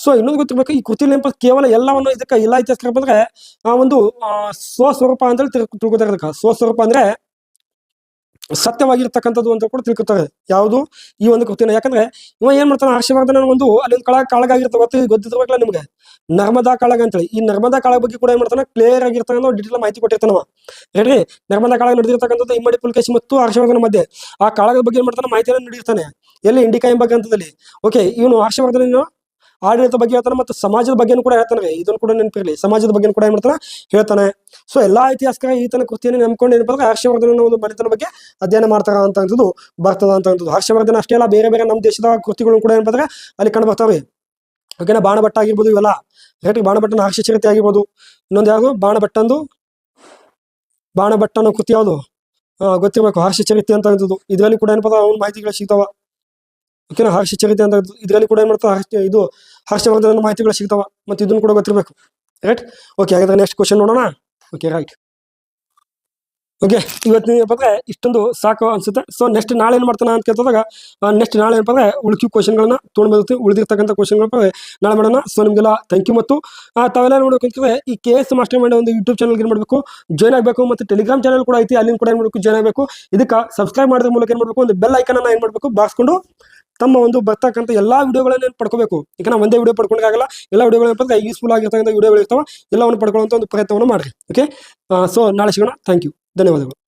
ಸೊ ಇನ್ನೊಂದು ಗೊತ್ತಿರ್ಬೇಕು, ಈ ಕೃತಿಯಲ್ಲಿ ಕೇವಲ ಎಲ್ಲವನ್ನು ಇದಕ್ಕೆ ಎಲ್ಲ ಇತಿಹಾಸ ಬಂದ್ರೆ ಒಂದು ಸ್ವಸ್ವರೂಪ ಅಂತ ತಿಳ್ಕೊತಾರೆ. ಸ್ವಸ್ವರೂಪ ಅಂದ್ರೆ ಸತ್ಯವಾಗಿರ್ತಕ್ಕಂಥದ್ದು ಅಂತ ಕೂಡ ತಿಳ್ಕೊತಾರೆ. ಯಾವುದು? ಈ ಒಂದು ಕೃತಿನ. ಯಾಕಂದ್ರೆ ಇವ ಏನ್ ಮಾಡ್ತಾನೆ, ಹರ್ಷವರ್ಧನ ಒಂದು ಅಲ್ಲಿ ಒಂದು ಕಾಳಗಾಗಿರ್ತದೆ. ಗೊತ್ತಿರ್ಬೇಕಲ್ಲ ನಿಮ್ಗೆ, ನರ್ಮದಾ ಕಾಳಗ ಅಂತೇಳಿ. ಈ ನರ್ಮದಾ ಕಾಳಗ ಬಗ್ಗೆ ಕೂಡ ಏನ್ ಮಾಡ್ತಾನೆ, ಕ್ಲಿಯರ್ ಆಗಿರ್ತಕ್ಕಂಥ ಡೀಟೇಲ್ ಮಾಹಿತಿ ಕೊಟ್ಟಿರ್ತಾನವ. ಹೇಳ್ರಿ, ನರ್ಮದಾ ಕಾಳಗ ನಡೆದಿರ್ತಕ್ಕಂಥದ್ದು ಇಮ್ಮಡಿ ಪುಲಕೇಶಿ ಮತ್ತು ಹರ್ಷವರ್ಧನ ಮಧ್ಯೆ. ಆ ಕಾಳಗದ ಬಗ್ಗೆ ಏನ್ ಮಾಡ್ತಾನೆ, ಮಾಹಿತಿಯನ್ನು ನೀಡಿರ್ತಾನೆ. ಎಲ್ಲಿ? ಇಂಡಿಕಾ ಎಂಬ ಗ್ರಂಥದಲ್ಲಿ. ಓಕೆ, ಇವನು ಹರ್ಷವರ್ಧನ ಆಡಳಿತ ಬಗ್ಗೆ ಹೇಳ್ತಾನೆ ಮತ್ತು ಸಮಾಜದ ಬಗ್ಗೆ ಕೂಡ ಹೇಳ್ತಾನೆ. ಇದನ್ನು ಕೂಡ ನೆನಪಿರಲಿ, ಸಮಾಜದ ಬಗ್ಗೆ ಕೂಡ ಏನ್ ಮಾಡ್ತಾನೆ ಹೇಳ್ತಾನೆ. ಸೊ ಎಲ್ಲಾ ಇತಿಹಾಸಕಾರ ಈತನ ಕೃತಿಯನ್ನು ನಂಬ್ಕೊಂಡು ಏನಪ್ಪ ಹರ್ಷವರ್ಧನ ಒಂದು ಮನೆತನ ಬಗ್ಗೆ ಅಧ್ಯಯನ ಮಾಡ್ತಾರ ಅಂತಕ್ಕಂಥದ್ದು ಬರ್ತದ ಅಂತಕ್ಕಂಥದ್ದು. ಹರ್ಷವರ್ಧನ ಅಷ್ಟೇ ಅಲ್ಲ, ಬೇರೆ ನಮ್ಮ ದೇಶದ ಕೃತಿಗಳು ಕೂಡ ಏನಂದ್ರೆ ಅಲ್ಲಿ ಕಂಡು ಬರ್ತಾವೆ. ಓಕೆನಾ? ಬಾಣಭಟ್ಟ ಆಗಿರ್ಬೋದು, ಇವೆಲ್ಲ ಹೇಳ್ರಿ. ಬಾಣಭಟ್ಟನ ಹರ್ಷಚರಿತೆ ಆಗಿರ್ಬೋದು. ಇನ್ನೊಂದು ಯಾವುದು? ಬಾಣಭಟ್ಟನ ಕೃತಿ ಯಾವುದು ಗೊತ್ತಿರ್ಬೇಕು, ಹರ್ಷಚರಿತೆ ಅಂತಕ್ಕಂಥದ್ದು. ಇದರಲ್ಲಿ ಕೂಡ ಏನಪ್ಪ ಅವ್ನ ಮಾಹಿತಿಗಳು ಸಿಗ್ತಾವ. ಓಕೆನಾ. ಹರ್ಷ ಚರಿತೆ ಅಂತ ಇದರಲ್ಲಿ ಕೂಡ ಏನು ಮಾಡ್ತಾವೆ, ಇದು ಹರ್ಷವರ್ಧನ ಮಾಹಿತಿಗಳು ಸಿಗ್ತಾವ, ಮತ್ತು ಇದನ್ನು ಕೂಡ ಗೊತ್ತಿರಬೇಕು. ರೈಟ್. ಓಕೆ, ಹಾಗಾದ್ರೆ ನೆಕ್ಸ್ಟ್ ಕ್ವಶನ್ ನೋಡೋಣ. Okay, right. ಓಕೆ, ಇವತ್ತಿನ ಬಗ್ಗೆ ಇಷ್ಟೊಂದು ಸಾಕು ಅನ್ಸುತ್ತೆ. ಸೊ ನೆಕ್ಸ್ಟ್ ನಾಳೆ ಏನು ಮಾಡ್ತಾನೆ ಅಂತ ಕೇಳ್ತದಾಗ, ನೆಕ್ಸ್ಟ್ ನಾಳೆ ಏನಪ್ಪ ಅಂದ್ರೆ ಉಳಿಕೆ ಕ್ವಶನ್ಗಳನ್ನ ತೊಗೊಂಡ್ಬರ್ತೀವಿ. ಉಳಿದಿರ್ತಕ್ಕಂಥ ಕ್ವಶನ್ಗಳ ನಾಳೆ ಮಾಡೋಣ. ಸೊ ನಿಮಗೆಲ್ಲ ಥ್ಯಾಂಕ್ ಯು. ಮತ್ತು ತಾವೆಲ್ಲ ನೋಡಬೇಕು ಅಂತಂದ್ರೆ ಈ KS ಮಾಸ್ಟರ್ ಮೈಂಡ್ ಒಂದು ಯೂಟ್ಯೂಬ್ ಚಾನಲ್ಗೆ ಏನು ಮಾಡಬೇಕು, ಜಾಯ್ನ್ ಆಗಬೇಕು. ಮತ್ತು ಟೆಲಿಗ್ರಾಮ್ ಚಾನಲ್ ಕೂಡ ಐತಿ, ಅಲ್ಲಿಂದ ಕೂಡ ಏನು ಮಾಡಬೇಕು, ಜಾಯ್ನ್ ಆಗಬೇಕು. ಇದಕ್ಕೆ ಸಬ್ಸ್ಕ್ರೈಬ್ ಮಾಡೋದ್ರ ಮೂಲಕ ಏನು ಮಾಡಬೇಕು, ಒಂದು ಬೆಲ್ ಐಕನ್ ಏನು ಮಾಡಬೇಕು ಬಾರಿಸ್ಕೊಂಡು ತಮ್ಮ ಒಂದು ಬರ್ತಕ್ಕಂಥ ಎಲ್ಲಾ ವಿಡಿಯೋಗಳನ್ನ ಪಡ್ಕೋಬೇಕು. ಈಗ ನಾವು ಒಂದೇ ವಿಡಿಯೋ ಪಡ್ಕೊಂಡಾಗಲ್ಲ, ಎಲ್ಲ ವಿಡಿಯೋಗಳು ಯೂಸ್ಫುಲ್ ಆಗಿರ್ತಕ್ಕಂಥ ವಿಡಿಯೋಗಳು ಇರ್ತಾವೆ, ಎಲ್ಲವನ್ನು ಪಡ್ಕೊಳ್ಳುವಂಥ ಒಂದು ಪ್ರಯತ್ನವನ್ನು ಮಾಡ್ರಿ. ಓಕೆ, ಸೊ ನಾಳೆ ಸಿಗೋಣ. ಥ್ಯಾಂಕ್ ಯು, ಧನ್ಯವಾದಗಳು.